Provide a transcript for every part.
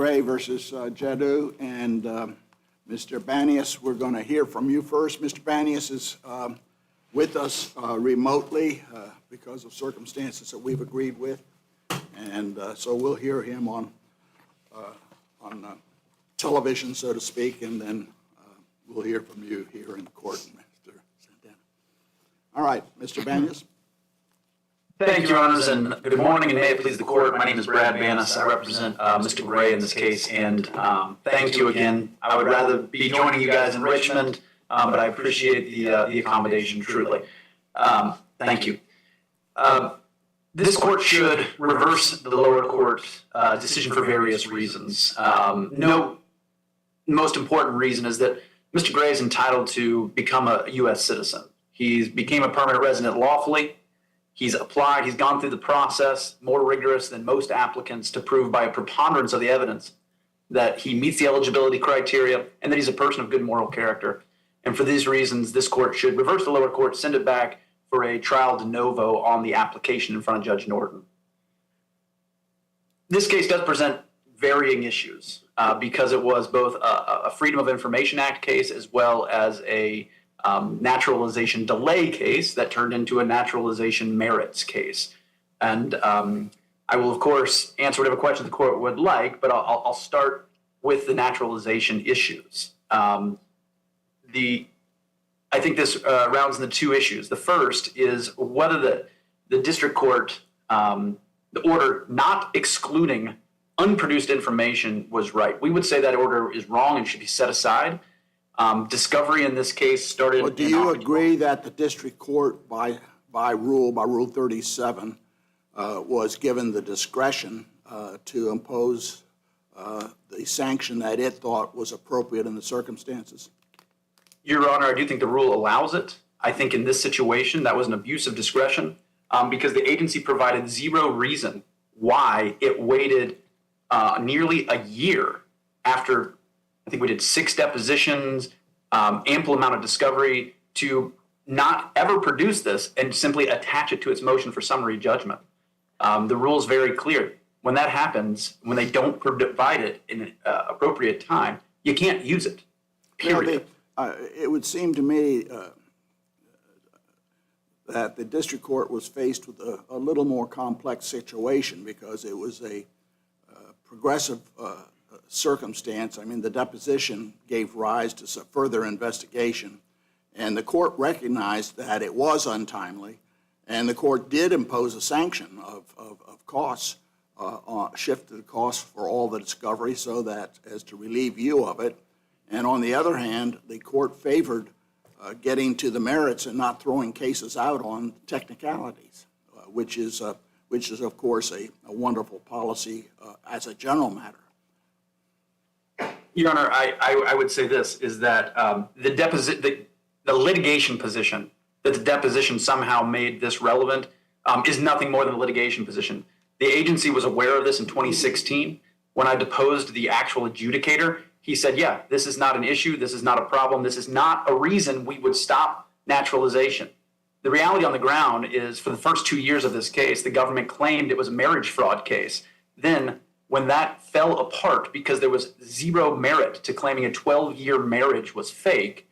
Gray versus Jadu, and Mr. Banias, we're going to hear from you first. Mr. Banias is with us remotely because of circumstances that we've agreed with, and so we'll hear him on television, so to speak, and then we'll hear from you here in court, Mr. Santana. All right, Mr. Banias. Thank you, Your Honors, and good morning, and may it please the Court. My name is Brad Banas. I represent Mr. Gray in this case, and thank you again. I would rather be joining you guys in Richmond, but I appreciate the accommodation, truly. Thank you. This Court should reverse the lower court decision for various reasons. No most important reason is that Mr. Gray is entitled to become a U.S. citizen. He became a permanent resident lawfully. He's applied, he's gone through the process, more rigorous than most applicants, to prove by a preponderance of the evidence that he meets the eligibility criteria and that he's a person of good moral character. And for these reasons, this court should reverse the lower court, send it back for a trial de novo on the application in front of Judge Norton. This case does present varying issues because it was both a Freedom of Information Act case as well as a naturalization delay case that turned into a naturalization merits case. And I will, of course, answer whatever questions the court would like, but I'll start with the naturalization issues. I think this rounds into two issues. The first is whether the district court, the order not excluding unproduced information was right. We would say that order is wrong and should be set aside. Discovery in this case started. Well, do you agree that the district court, by Rule 37, was given the discretion to impose the sanction that it thought was appropriate in the circumstances? Your Honor, I do think the rule allows it. I think in this situation that was an abuse of discretion because the agency provided zero reason why it waited nearly a year after. I think we did 6 depositions, ample amount of discovery to not ever produce this and simply attach it to its motion for summary judgment. The rule is very clear. When that happens, when they don't provide it in an appropriate time, you can't use it, period. It would seem to me that the district court was faced with a little more complex situation because it was a progressive circumstance. I mean, the deposition gave rise to some further investigation, and the court recognized that it was untimely, and the court did impose a sanction of costs, shifted the costs for all the discovery so that as to relieve you of it. And on the other hand, the court favored getting to the merits and not throwing cases out on technicalities, which is of course a wonderful policy as a general matter. Your Honor, I would say this, is that the litigation position, that the deposition somehow made this relevant, is nothing more than a litigation position. The agency was aware of this in 2016. When I deposed the actual adjudicator, he said, yeah, this is not an issue, this is not a problem, this is not a reason we would stop naturalization. The reality on the ground is for the first 2 years of this case, the government claimed it was a marriage fraud case. Then when that fell apart because there was zero merit to claiming a 12-year marriage was fake,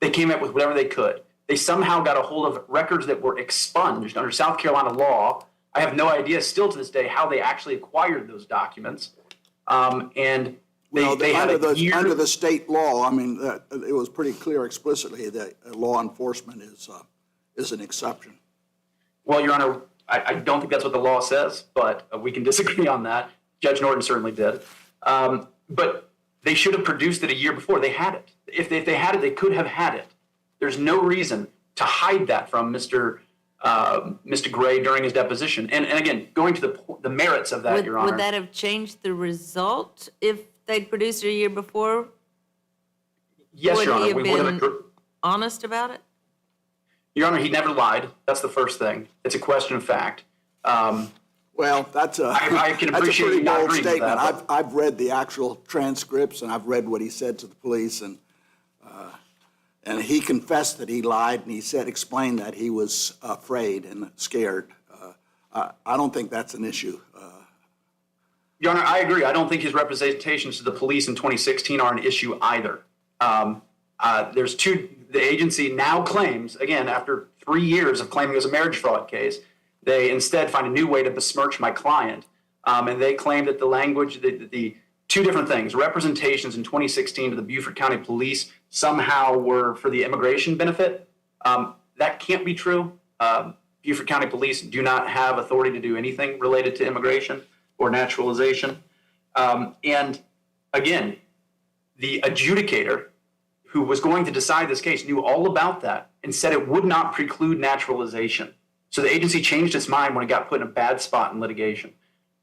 they came up with whatever they could. They somehow got a hold of records that were expunged under South Carolina law. I have no idea still to this day how they actually acquired those documents. And they had under the state law, I mean, it was pretty clear explicitly that law enforcement is an exception. Well, Your Honor, I don't think that's what the law says, but we can disagree on that. Judge Norton certainly did. But they should have produced it a year before. They had it. If they had it, they could have had it. There's no reason to hide that from Mr. Gray during his deposition. And again, going to the merits of that, Your Honor. Would that have changed the result if they'd produced it a year before? Yes, Your Honor. Would he have been honest about it? Your Honor, he never lied. That's the first thing. It's a question of fact. Well, that's a pretty bold statement. I've read the actual transcripts, and I've read what he said to the police, and he confessed that he lied, and he explained that he was afraid and scared. I don't think that's an issue. Your Honor, I agree. I don't think his representations to the police in 2016 are an issue either. The agency now claims, again, after 3 years of claiming it was a marriage fraud case, they instead find a new way to besmirch my client. And they claim that the language, the two different things, representations in 2016 to the Beaufort County Police somehow were for the immigration benefit. That can't be true. Beaufort County Police do not have authority to do anything related to immigration or naturalization. And again, the adjudicator who was going to decide this case knew all about that and said it would not preclude naturalization. So the agency changed its mind when it got put in a bad spot in litigation.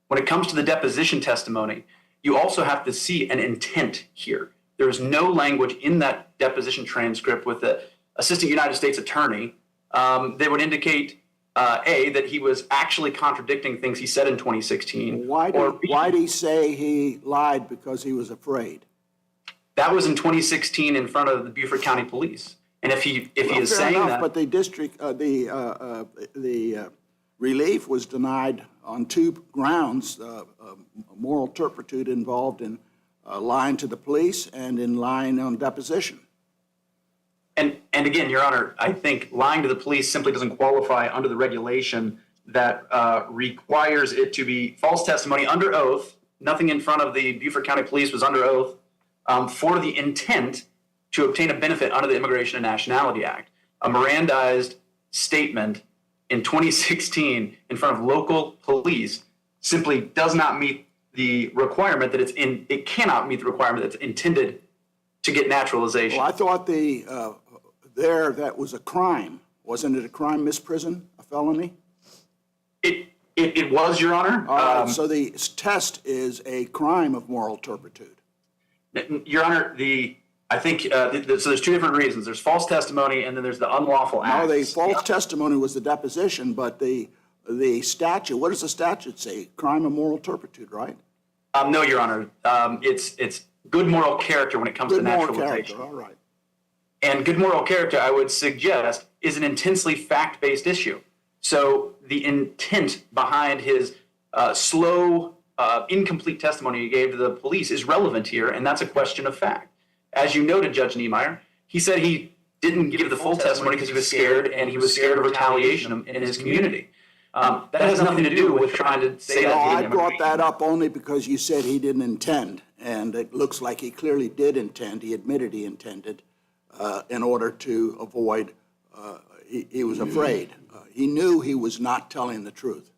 When it comes to the deposition testimony, you also have to see an intent here. There is no language in that deposition transcript with the assistant United States attorney that would indicate that he was actually contradicting things he said in 2016. Why did he say he lied because he was afraid? That was in 2016 in front of the Beaufort County Police. And if he is saying that, but the relief was denied on two grounds: moral turpitude involved in lying to the police and in lying on deposition. And again, Your Honor, I think lying to the police simply doesn't qualify under the regulation that requires it to be false testimony under oath. Nothing in front of the Beaufort County Police was under oath for the intent to obtain a benefit under the Immigration and Nationality Act. A Mirandized statement in 2016 in front of local police simply does not meet the requirement that it cannot meet the requirement that's intended to get naturalization. Well, I thought that was a crime. Wasn't it a crime, Miss Prison, a felony? It was, Your Honor. All right, so the test is a crime of moral turpitude. Your Honor, I think so there's two different reasons. There's false testimony and then there's the unlawful acts. No, the false testimony was the deposition, but the statute, what does the statute say? Crime of moral turpitude, right? No, Your Honor. It's good moral character when it comes to naturalization. All right. And good moral character, I would suggest, is an intensely fact-based issue. So the intent behind his slow, incomplete testimony he gave to the police is relevant here, and that's a question of fact. As you noted, Judge Niemeyer, he said he didn't give the full testimony because he was scared, and he was scared of retaliation in his community. That has nothing to do with trying to say that he didn't. I brought that up only because you said he didn't intend, and it looks like he clearly did intend. He admitted he intended in order to avoid, he was afraid. He knew he was not telling the truth.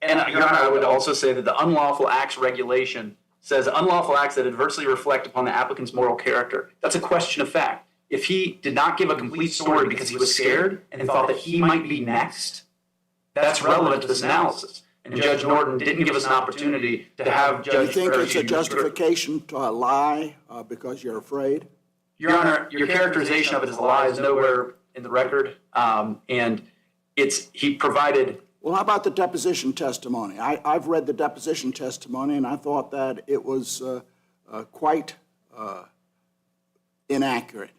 And, Your Honor, I would also say that the unlawful acts regulation says unlawful acts that adversely reflect upon the applicant's moral character. That's a question of fact. If he did not give a complete story because he was scared and thought that he might be next, that's relevant to this analysis. And Judge Norton didn't give us an opportunity to have Judge. Do you think it's a justification to lie because you're afraid? Your Honor, your characterization of it as a lie is nowhere in the record, and he provided. Well, how about the deposition testimony? I've read the deposition testimony, and I thought that it was quite inaccurate.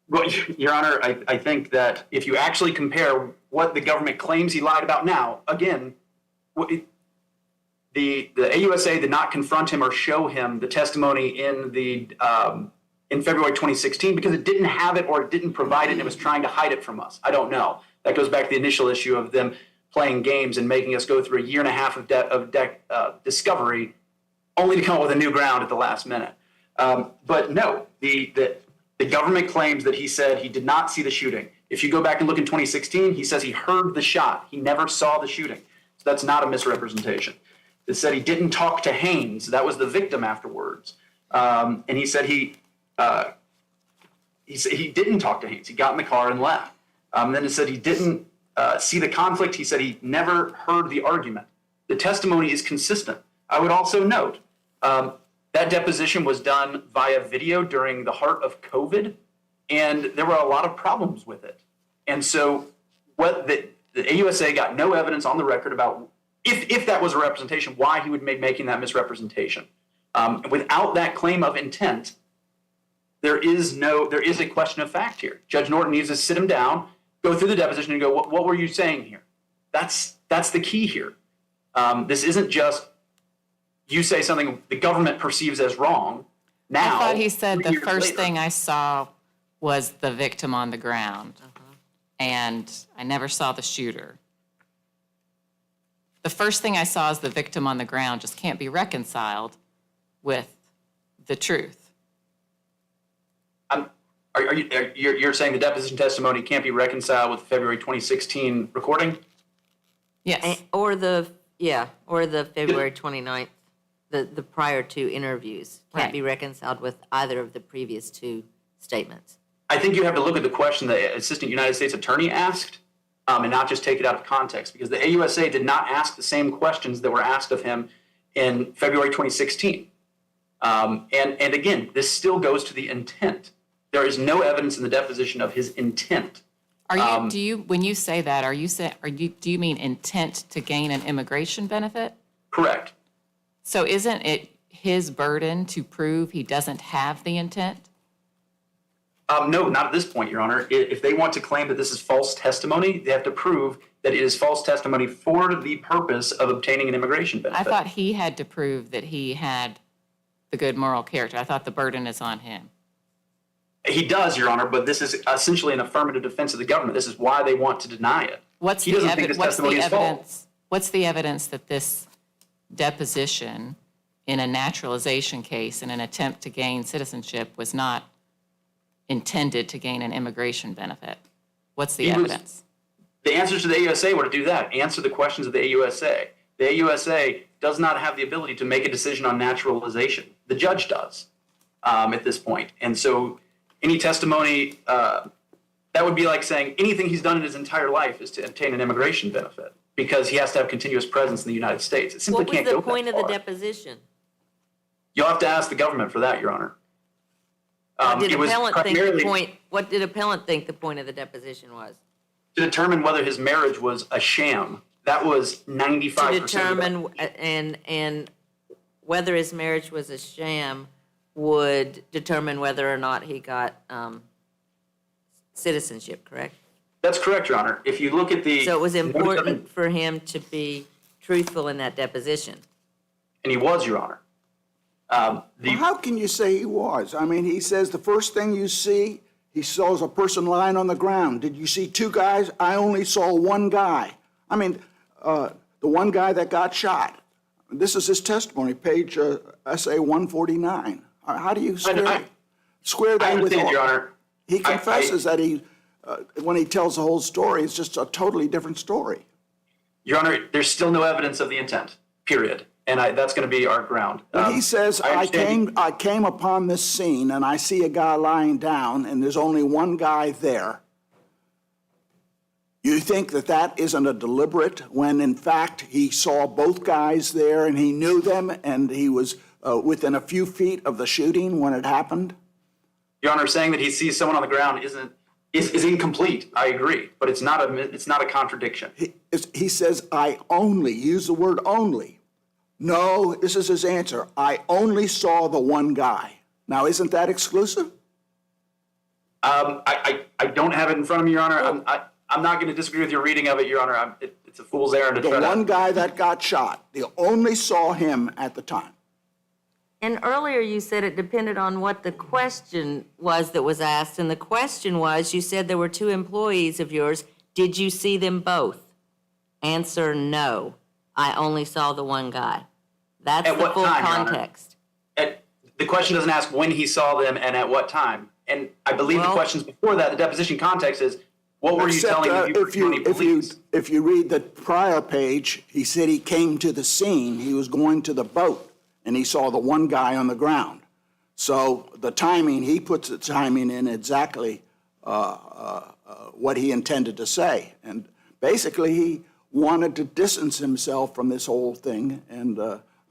Well, Your Honor, I think that if you actually compare what the government claims he lied about now, again, the AUSA did not confront him or show him the testimony in February 2016 because it didn't have it or it didn't provide it and it was trying to hide it from us. I don't know. That goes back to the initial issue of them playing games and making us go through a year and a half of discovery only to come up with a new ground at the last minute. But no, the government claims that he said he did not see the shooting. If you go back and look in 2016, he says he heard the shot. He never saw the shooting. So that's not a misrepresentation. It said he didn't talk to Haynes. That was the victim afterwards. And he said he didn't talk to Haynes. He got in the car and left. Then it said he didn't see the conflict. He said he never heard the argument. The testimony is consistent. I would also note that deposition was done via video during the heart of COVID, and there were a lot of problems with it. And so what the AUSA got no evidence on the record about if that was a representation, why he would be making that misrepresentation. Without that claim of intent, there is a question of fact here. Judge Norton needs to sit him down, go through the deposition and go, what were you saying here? That's the key here. This isn't just you say something the government perceives as wrong. Now, I thought he said 3 the years first later- thing I saw was the victim on the ground, and I never saw the shooter. The first thing I saw is the victim on the ground just can't be reconciled with the truth. You're saying the deposition testimony can't be reconciled with the February 2016 recording? Yes. Or the February 29th, the prior two interviews can't Right. be reconciled with either of the previous two statements. I think you have to look at the question the Assistant United States Attorney asked and not just take it out of context, because the AUSA did not ask the same questions that were asked of him in February 2016. And again, this still goes to the intent. There is no evidence in the deposition of his intent. When you say that, do you mean intent to gain an immigration benefit? Correct. So isn't it his burden to prove he doesn't have the intent? No, not at this point, Your Honor. If they want to claim that this is false testimony, they have to prove that it is false testimony for the purpose of obtaining an immigration I benefit. thought he had to prove that he had the good moral character. I thought the burden is on him. He does, Your Honor, but this is essentially an affirmative defense of the government. This is why they want to deny it. He doesn't think this testimony is false. What's the evidence that this deposition in a naturalization case in an attempt to gain citizenship was not intended to gain an immigration benefit? What's the evidence? The answers to the AUSA were to do that, answer the questions of the AUSA. The AUSA does not have the ability to make a decision on naturalization. The judge does at this point. And so any testimony, that would be like saying anything he's done in his entire life is to obtain an immigration benefit because he has to have continuous presence in the United States. It simply What was can't the go point that of the far. deposition? You'll have to ask the government for that, Your Honor. What did It was appellant think primarily what did appellant think the point of the deposition was? to determine whether his marriage was a sham. That was 95%. To determine and whether his marriage was a sham would determine whether or not he got citizenship, correct? That's correct, Your Honor. If you look at the... So it was important for him to be truthful in that deposition. And he was, Your Honor. Well, how can you say he was? I mean, he says the first thing you see, he saws a person lying on the ground. Did you see two guys? I only saw one guy. I mean, the one guy that got shot. This is his testimony, page SA 149. How do you square that I with understand, all? Your Honor. He confesses that when he tells the whole story, it's just a totally different story. Your Honor, there's still no evidence of the intent, period. And that's going to be our ground. When he says, I understand came upon this scene and I see a guy lying down and there's only one guy there, you think that that isn't a deliberate when in fact he saw both guys there and he knew them and he was within a few feet of the shooting when it happened? Your Honor, saying that he sees someone on the ground is incomplete. I agree, but it's not a contradiction. He says, I only, use the word only. No, this is his answer. I only saw the one guy. Now, isn't that exclusive? I don't have it in front of me, Your Honor. I'm not going to disagree with your reading of it, Your Honor. It's a fool's errand to The try to... one guy that got shot, they only saw him at the time. And earlier you said it depended on what the question was that was asked. And the question was, you said there were two employees of yours. Did you see them both? Answer, no. I only saw the one guy. That's At the what full time, Your Honor? context. The question doesn't ask when he saw them and at what time. And I believe the Well- questions before that, the deposition context is, what were you Except, telling the Beaufort County Police? if you read the prior page, he said he came to the scene, he was going to the boat, and he saw the one guy on the ground. So the timing, he puts the timing in exactly what he intended to say. And basically, he wanted to distance himself from this whole thing and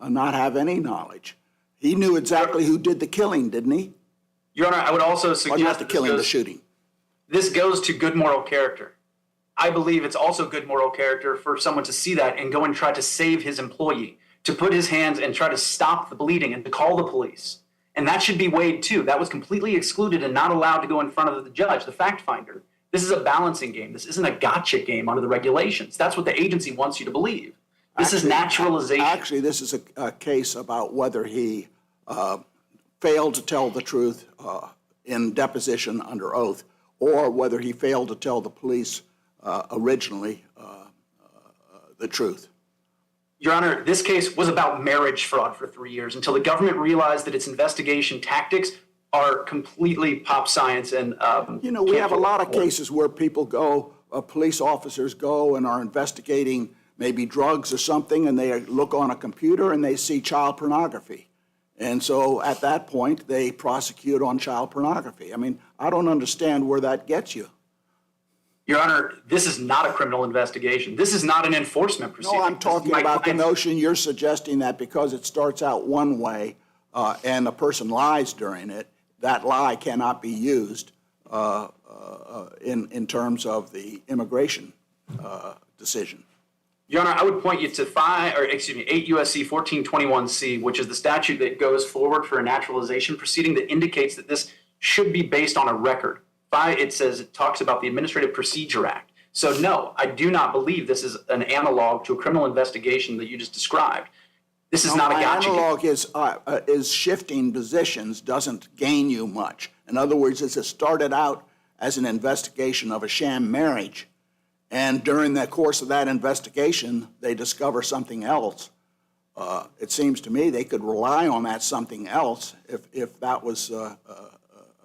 not have any knowledge. He knew exactly who did the killing, didn't he? Your Honor, I would also Or suggest not the that killing, the shooting. this goes to good moral character. I believe it's also good moral character for someone to see that and go and try to save his employee, to put his hands and try to stop the bleeding and to call the police. And that should be weighed too. That was completely excluded and not allowed to go in front of the judge, the fact finder. This is a balancing game. This isn't a gotcha game under the regulations. That's what the agency wants you to believe. This is naturalization. Actually, this is a case about whether he failed to tell the truth in deposition under oath, or whether he failed to tell the police originally the truth. Your Honor, this case was about marriage fraud for 3 years until the government realized that its investigation tactics are completely pop science and We have a lot of cases where people go, police officers go and are investigating maybe drugs or something, and they look on a computer and they see child pornography. And so at that point, they prosecute on child pornography. I mean, I don't understand where that gets you. Your Honor, this is not a criminal investigation. This is not an enforcement proceeding. No, I'm talking about the notion you're suggesting that because it starts out one way and a person lies during it, that lie cannot be used in terms of the immigration decision. Your Honor, I would point you to 8 U.S.C. 1421C, which is the statute that goes forward for a naturalization proceeding that indicates that this should be based on a record. It talks about the Administrative Procedure Act. So no, I do not believe this is an analog to a criminal investigation that you just described. This is not a gotcha. Analog is shifting positions doesn't gain you much. In other words, it started out as an investigation of a sham marriage, and during the course of that investigation, they discover something else. It seems to me they could rely on that something else if that was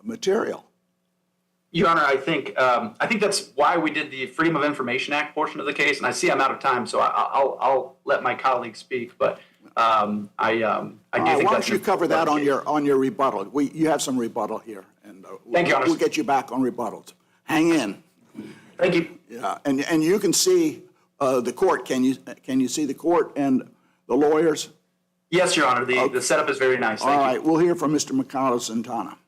material. Your Honor, I think that's why we did the Freedom of Information Act portion of the case, and I see I'm out of time, so I'll let my colleagues speak. But I do think why don't you cover that on your rebuttal? You have some rebuttal here, and Thank you, Honor. We'll get you back on rebuttals. Hang in. Thank you. Yeah, and you can see the court. Can you see the court and the lawyers? Yes, Your Honor. The setup is very nice. Thank All you. right, we'll hear from Mr. Mercado Santana.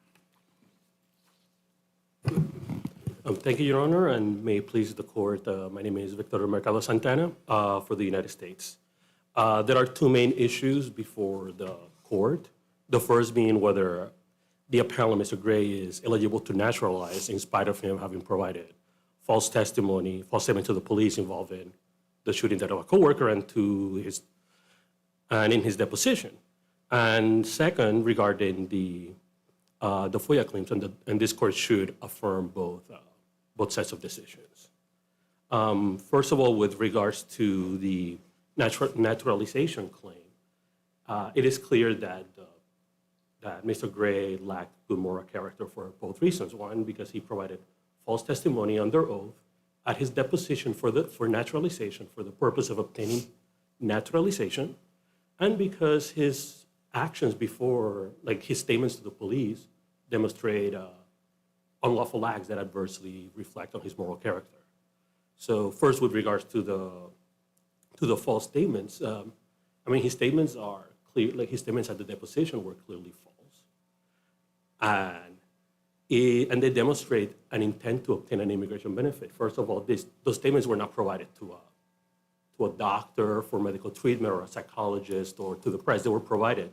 Thank you, Your Honor, and may it please the court. My name is Victor Mercado Santana for the United States. There are two main issues before the court. The first being whether the appellant, Mr. Gray, is eligible to naturalize in spite of him having provided false statement to the police involving the shooting death of a coworker and in his deposition. And second, regarding the FOIA claims, and this court should affirm both sets of decisions. First of all, with regards to the naturalization claim, it is clear that Mr. Gray lacked good moral character for both reasons. One, because he provided false testimony under oath at his deposition for naturalization for the purpose of obtaining naturalization, and because his actions before, like his statements to the police, demonstrate unlawful acts that adversely reflect on his moral character. So first, with regards to the false statements, his statements are clear, like his statements at the deposition were clearly false. And they demonstrate an intent to obtain an immigration benefit. First of all, those statements were not provided to a doctor for medical treatment or a psychologist or to the press. They were provided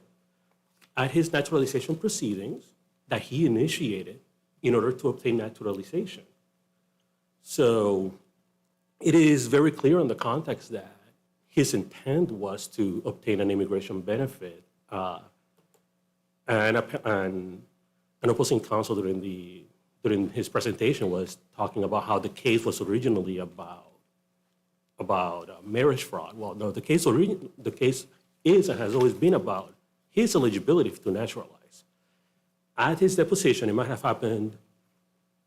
at his naturalization proceedings that he initiated in order to obtain naturalization. So it is very clear in the context that his intent was to obtain an immigration benefit. And an opposing counsel during his presentation was talking about how the case was originally about marriage fraud. Well, no, the case is and has always been about his eligibility to naturalize. At his deposition, it might have happened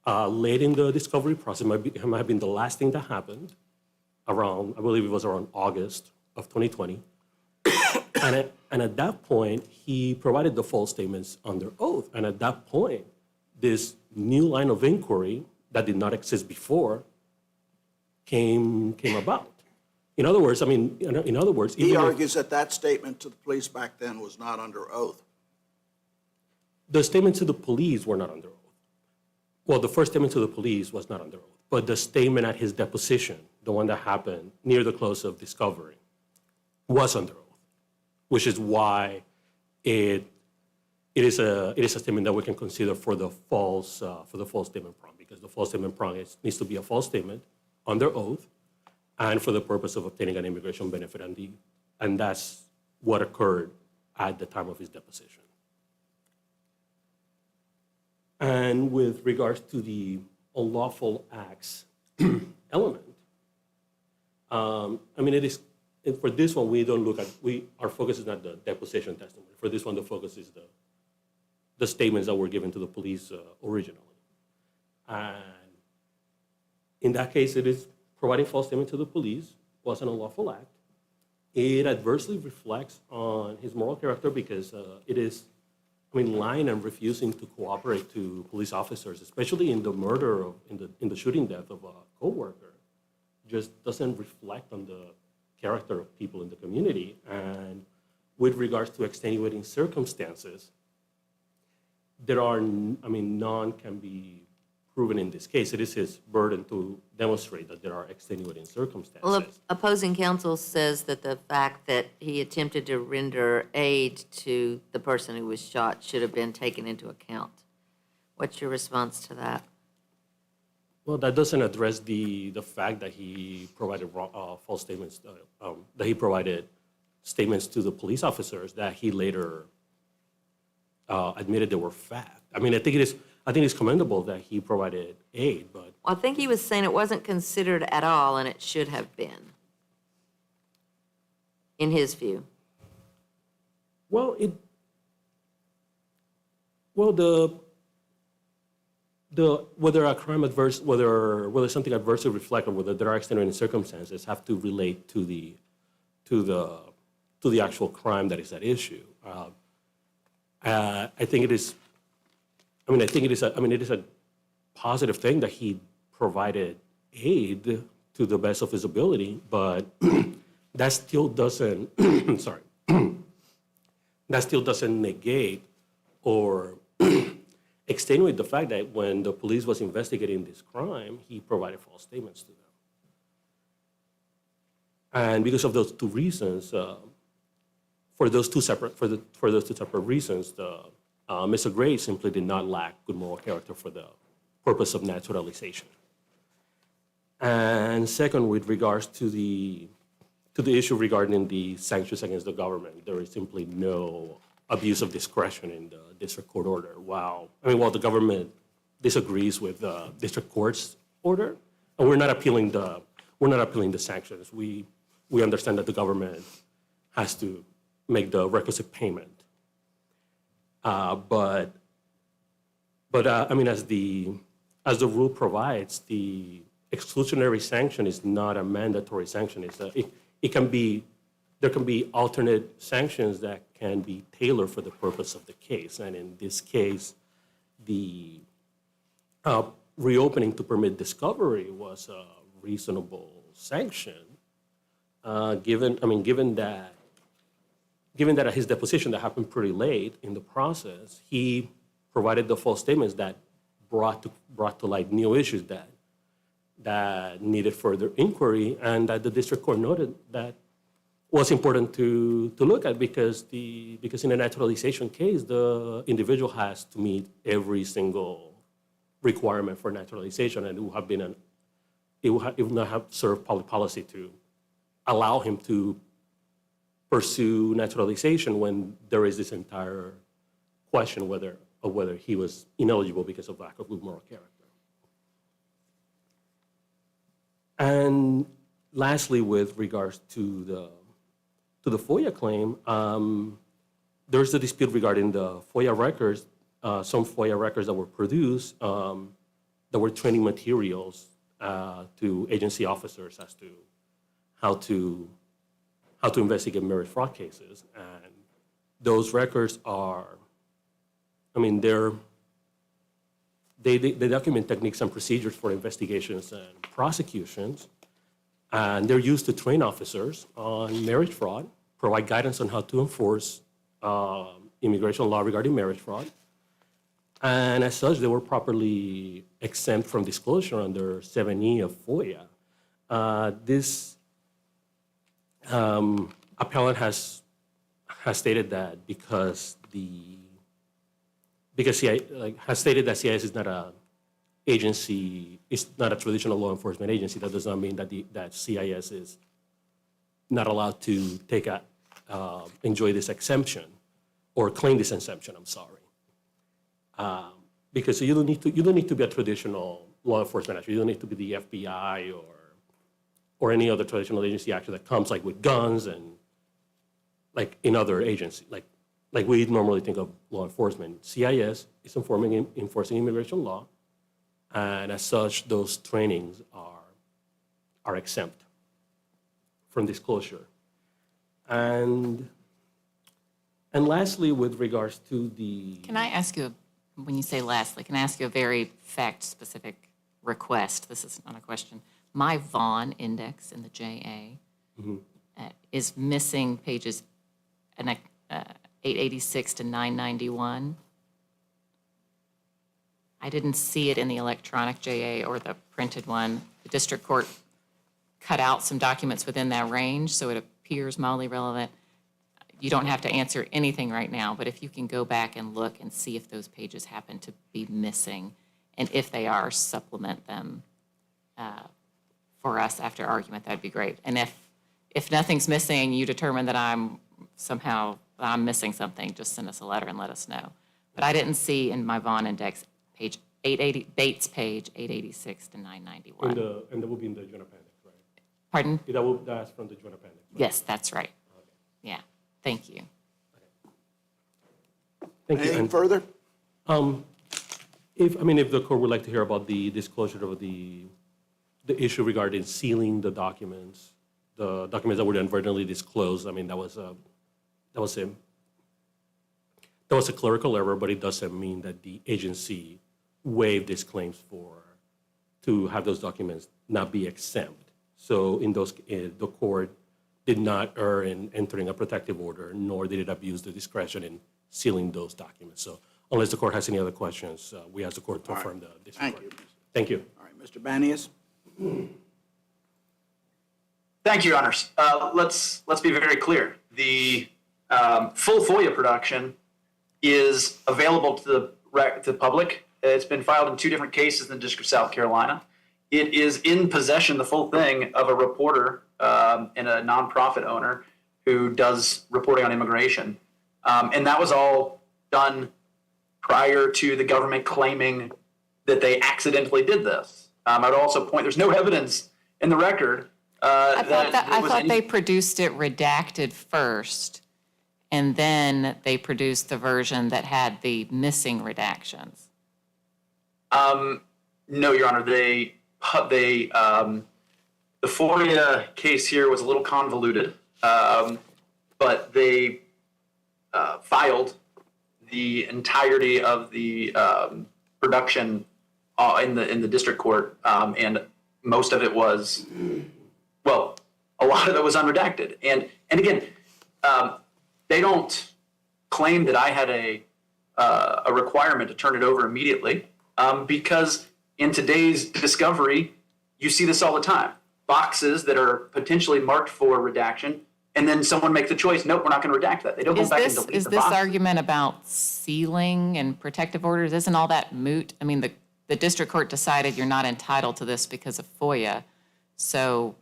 late in the discovery process. It might have been the last thing that happened around, I believe it was around August of 2020. And at that point, he provided the false statements under oath. And at that point, this new line of inquiry that did not exist before came about. In other words, He argues that statement to the police back then was not under oath. The statement to the police were not under oath. Well, the first statement to the police was not under oath, but the statement at his deposition, the one that happened near the close of discovery, was under oath, which is why it is a statement that we can consider for the false statement prong, because the false statement prong needs to be a false statement under oath, and for the purpose of obtaining an immigration benefit, and that's what occurred at the time of his deposition. And with regards to the unlawful acts element, I mean, for this one, we don't look at, our focus is not the deposition testimony. For this one, the focus is the statements that were given to the police originally. And in that case, it is providing false statement to the police was an unlawful act. It adversely reflects on his moral character because it is, lying and refusing to cooperate to police officers, especially in the murder in the shooting death of a coworker, just doesn't reflect on the character of people in the community. And with regards to extenuating circumstances, there are, none can be proven in this case. It is his burden to demonstrate that there are extenuating circumstances. Well, opposing counsel says that the fact that he attempted to render aid to the person who was shot should have been taken into account. What's your response to that? Well, that doesn't address the fact that he provided false statements, that he provided statements to the police officers that he later admitted they were fact. I think it's commendable that he provided aid, but Well, I think he was saying it wasn't considered at all, and it should have been, in his view. Whether a crime whether something adversely reflects or whether there are extenuating circumstances have to relate to the actual crime that is at issue. I think it is. It is a positive thing that he provided aid to the best of his ability, but that still doesn't. Sorry. That still doesn't negate or extenuate the fact that when the police was investigating this crime, he provided false statements to them. And because of those two reasons, for those two separate reasons, Mr. Gray simply did not lack good moral character for the purpose of naturalization. And second, with regards to the issue regarding the sanctions against the government, there is simply no abuse of discretion in the district court order. While the government disagrees with the district court's order, and we're not appealing the sanctions. We understand that the government has to make the requisite payment. As the rule provides, the exclusionary sanction is not a mandatory sanction. There can be alternate sanctions that can be tailored for the purpose of the case. And in this case, the reopening to permit discovery was a reasonable sanction, given that at his deposition that happened pretty late in the process, he provided the false statements that brought to light new issues that needed further inquiry, and that the district court noted that was important to look at because in a naturalization case, the individual has to meet every single requirement for naturalization, and it would not have served public policy to allow him to pursue naturalization when there is this entire question of whether he was ineligible because of lack of good moral character. And lastly, with regards to the FOIA claim, there's a dispute regarding the FOIA records, some FOIA records that were produced that were training materials to agency officers as to how to investigate marriage fraud cases. And those records they document techniques and procedures for investigations and prosecutions, and they're used to train officers on marriage fraud, provide guidance on how to enforce immigration law regarding marriage fraud, and as such, they were properly exempt from disclosure under 7E of FOIA. This appellant has stated that has stated that CIS is not agency is not a traditional law enforcement agency, that does not mean that that CIS is not allowed to enjoy this exemption or claim this exemption. I'm sorry, because you don't need to be a traditional law enforcement agency. You don't need to be the FBI or any other traditional agency actually that comes like with guns and like in other agencies, like we normally think of law enforcement. CIS is enforcing immigration law, and as such, those trainings are exempt from disclosure. And lastly, with regards to the... Can I ask you, when you say lastly, can I ask you a very fact-specific request? This is not a question. My Vaughn index in the JA is missing pages 886 to 991. I didn't see it in the electronic JA or the printed one. The district court cut out some documents within that range, so it appears mildly relevant. You don't have to answer anything right now, but if you can go back and look and see if those pages happen to be missing, and if they are, supplement them for us after argument, that'd be great. And if nothing's missing, you determine that I'm missing something, just send us a letter and let us know. But I didn't see in my Vaughn index page 880, Bates page 886 to 991. And that will be in the joint appendix, right? Pardon? That's from the joint appendix. Right? Yes, that's right. Yeah, thank you. Thank you. Anything And, further? if the court would like to hear about the disclosure of the issue regarding sealing the documents that were inadvertently disclosed, I mean, that was a clerical error, but it doesn't mean that the agency waived its claims to have those documents not be exempt. So the court did not err in entering a protective order, nor did it abuse the discretion in sealing those documents. So unless the court has any other questions, we ask the court to affirm the district court. Thank you. All right, Mr. Banias? Thank you, Your Honors. Let's be very clear. The full FOIA production is available to the public. It's been filed in 2 different cases in the District of South Carolina. It is in possession, the full thing, of a reporter and a nonprofit owner who does reporting on immigration. And that was all done prior to the government claiming that they accidentally did this. I would also point, there's no evidence in the record I thought they produced it redacted first, and then they produced the version that had the missing redactions. No, Your Honor. The FOIA case here was a little convoluted, but they filed the entirety of the production in the district court, and most of it was, well, a lot of it was unredacted. And again, they don't claim that I had a requirement to turn it over immediately, because in today's discovery, you see this all the time. Boxes that are potentially marked for redaction, and then someone makes the choice, nope, we're not going to redact that. They don't go back and delete the box. Is this argument about sealing and protective orders, isn't all that moot? I mean, the district court decided you're not entitled to this because of FOIA, so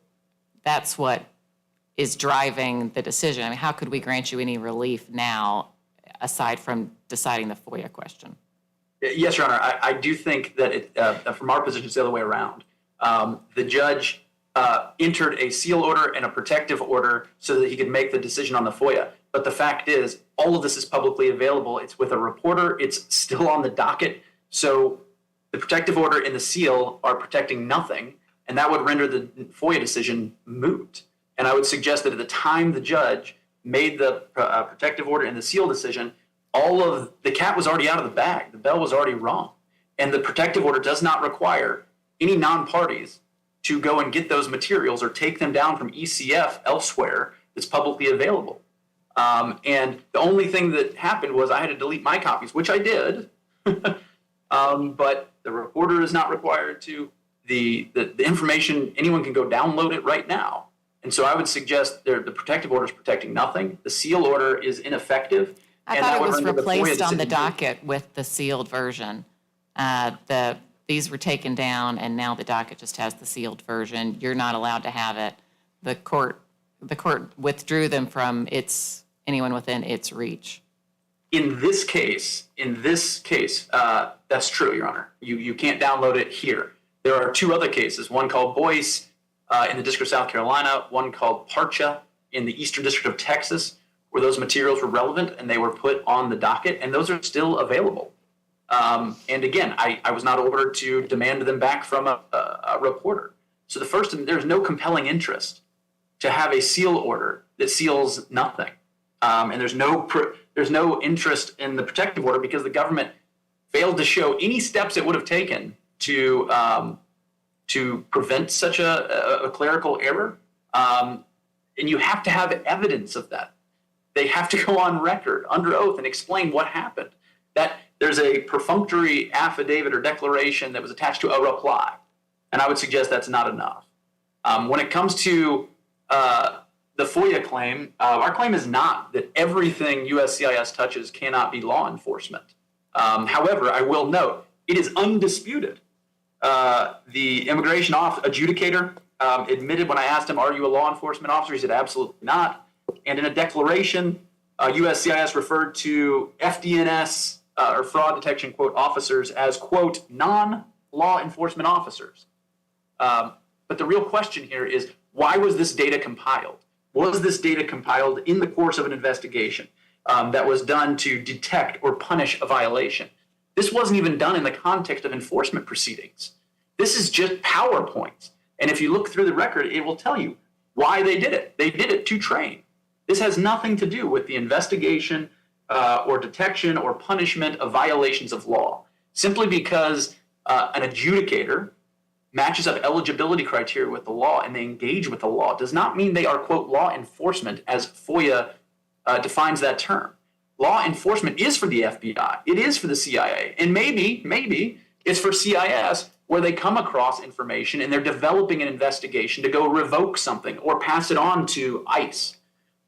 that's what is driving the decision. I mean, how could we grant you any relief now, aside from deciding the FOIA question? Yes, Your Honor. I do think that from our position, it's the other way around. The judge entered a seal order and a protective order so that he could make the decision on the FOIA. But the fact is, all of this is publicly available. It's with a reporter. It's still on the docket. So the protective order and the seal are protecting nothing, and that would render the FOIA decision moot. And I would suggest that at the time the judge made the protective order and the seal decision, all of the cat was already out of the bag. The bell was already rung. And the protective order does not require any non-parties to go and get those materials or take them down from ECF elsewhere that's publicly available. And the only thing that happened was I had to delete my copies, which I did. But the reporter is not required to. The information, anyone can go download it right now. And so I would suggest the protective order is protecting nothing. The seal order is ineffective. I thought it was replaced on the docket with the sealed version. The these were taken down and now the docket just has the sealed version. You're not allowed to have it. The court withdrew them from anyone within its reach. In this case, that's true, Your Honor. You can't download it here. There are two other cases, one called Boyce in the District of South Carolina, one called Parcha in the Eastern District of Texas, where those materials were relevant and they were put on the docket, and those are still available. And again, I was not ordered to demand them back from a reporter. So there's no compelling interest to have a seal order that seals nothing. And there's no interest in the protective order because the government failed to show any steps it would have taken to prevent such a clerical error. And you have to have evidence of that. They have to go on record under oath and explain what happened. That there's a perfunctory affidavit or declaration that was attached to a reply. And I would suggest that's not enough. When it comes to the FOIA claim, our claim is not that everything USCIS touches cannot be law enforcement. However, I will note, it is undisputed. The immigration adjudicator admitted when I asked him, are you a law enforcement officer? He said, absolutely not. And in a declaration, USCIS referred to FDNS or fraud detection, quote, officers as, quote, non-law enforcement officers. But the real question here is, why was this data compiled? Was this data compiled in the course of an investigation that was done to detect or punish a violation? This wasn't even done in the context of enforcement proceedings. This is just PowerPoints. And if you look through the record, it will tell you why they did it. They did it to train. This has nothing to do with the investigation or detection or punishment of violations of law. Simply because an adjudicator matches up eligibility criteria with the law and they engage with the law does not mean they are, quote, law enforcement as FOIA defines that term. Law enforcement is for the FBI. It is for the CIA. And maybe it's for CIS where they come across information and they're developing an investigation to go revoke something or pass it on to ICE.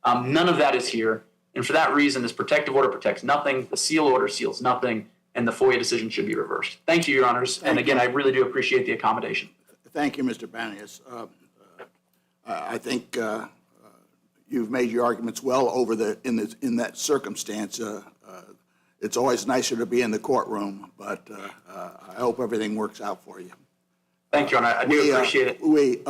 None of that is here. And for that reason, this protective order protects nothing. The seal order seals nothing. And the FOIA decision should be reversed. Thank you, Your Honors. And again, I really do appreciate the accommodation. Thank you, Mr. Banias. I think you've made your arguments well over in that circumstance. It's always nicer to be in the courtroom, but I hope everything works out for you. Thank you, Your Honor. I do appreciate it. We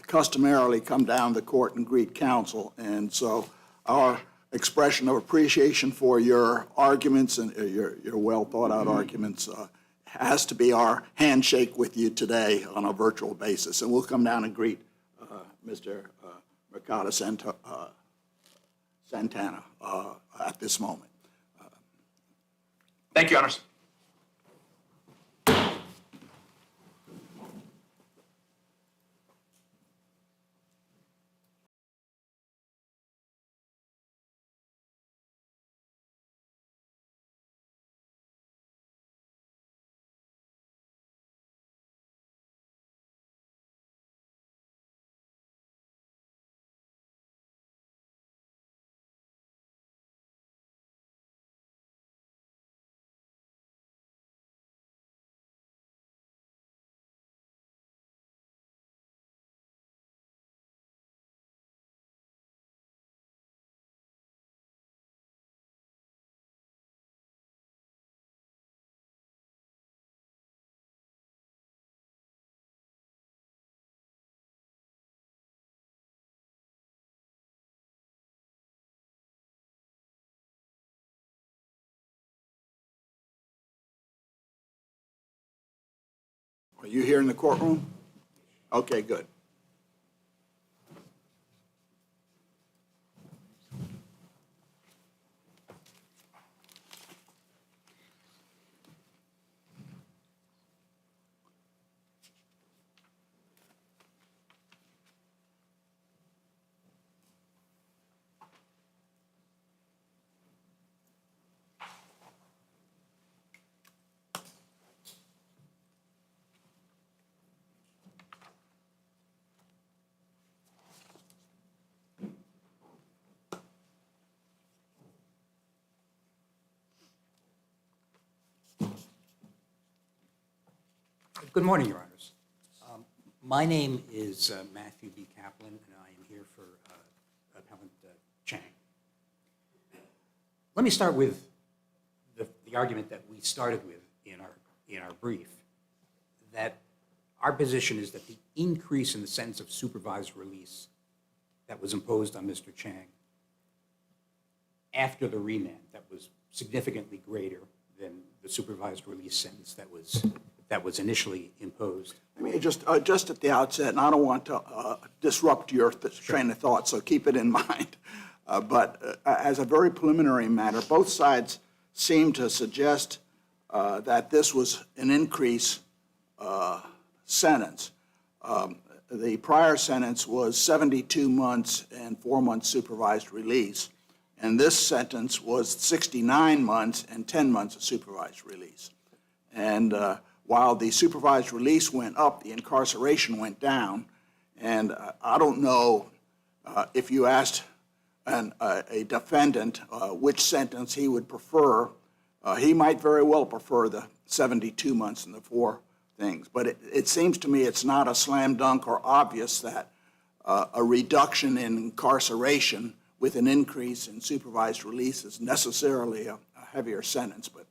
customarily come down to court and greet counsel, and so our expression of appreciation for your arguments and your well thought out arguments has to be our handshake with you today on a virtual basis. And we'll come down and greet Mr. Mercado Santana at this moment. Thank you, Your Honors. Are you here in the courtroom? Okay, good. Good morning, Your Honors. My name is Matthew B. Kaplan, and I am here for Appellant Chang. Let me start with the argument that we started with in our brief, that our position is that the increase in the sentence of supervised release that was imposed on Mr. Chang after the remand, that was significantly greater than the supervised release sentence that was initially imposed. I mean, just at the outset, and I don't want to disrupt your train of thought, so keep it in mind. But as a very preliminary matter, both sides seem to suggest that this was an increase sentence. The prior sentence was 72 months and 4 months supervised release, and this sentence was 69 months and 10 months of supervised release. And while the supervised release went up, the incarceration went down. And I don't know if you asked a defendant which sentence he would prefer. He might very well prefer the 72 months and the 4 things. But it seems to me it's not a slam dunk or obvious that a reduction in incarceration with an increase in supervised release is necessarily a heavier sentence. But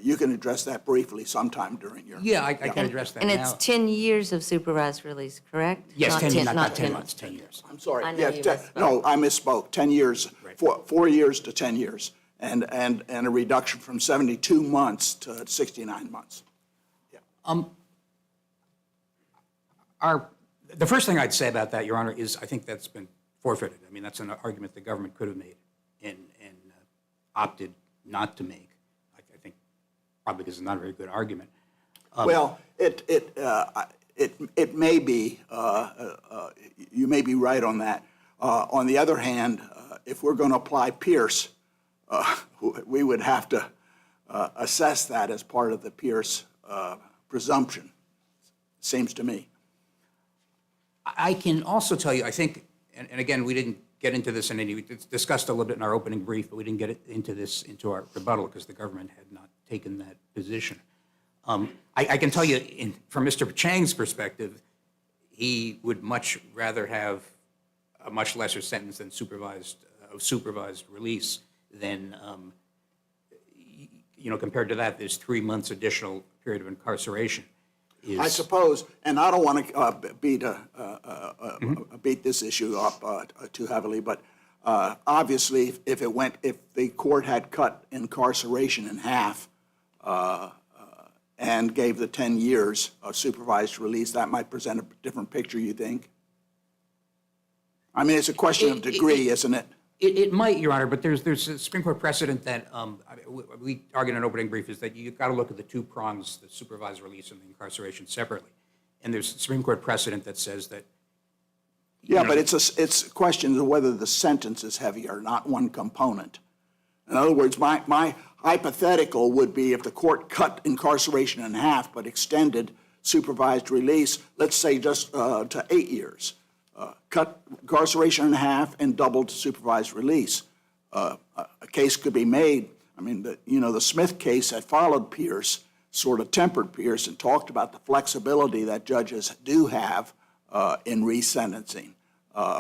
you can address that briefly sometime during your... Yeah, I can address that And now. it's 10 years of supervised release, correct? Yes, Not 10, not 10 10 months, 10 years. I'm sorry. I know Yeah, you misspoke. no, I misspoke. 10 years, Right. 4 years to 10 years, and a reduction from 72 months to 69 months. The first thing I'd say about that, Your Honor, is I think that's been forfeited. I mean, that's an argument the government could have made and opted not to make. I think probably because it's not a very good argument. Well, it may be, you may be right on that. On the other hand, if we're going to apply Pierce, we would have to assess that as part of the Pierce presumption, seems to me. I can also tell you, I think, and again, we didn't get into this in any, we discussed a little bit in our opening brief, but we didn't get into our rebuttal because the government had not taken that position. I can tell you, from Mr. Chang's perspective, he would much rather have a much lesser sentence than supervised release than, compared to that, there's 3 months additional period of incarceration. I suppose, and I don't want to beat this issue up too heavily, but obviously, if the court had cut incarceration in half and gave the 10 years of supervised release, that might present a different picture, you think? I mean, it's a question of degree, isn't it? It might, Your Honor, but there's a Supreme Court precedent that we argued in an opening brief is that you've got to look at the 2 prongs, the supervised release and the incarceration separately. And there's a Supreme Court precedent that says that. Yeah, but it's a question of whether the sentence is heavier, not one component. In other words, my hypothetical would be if the court cut incarceration in half but extended supervised release, let's say just to 8 years. Cut incarceration in half and doubled supervised release. A case could be made. I mean, the Smith case that followed Pierce sort of tempered Pierce and talked about the flexibility that judges do have in resentencing,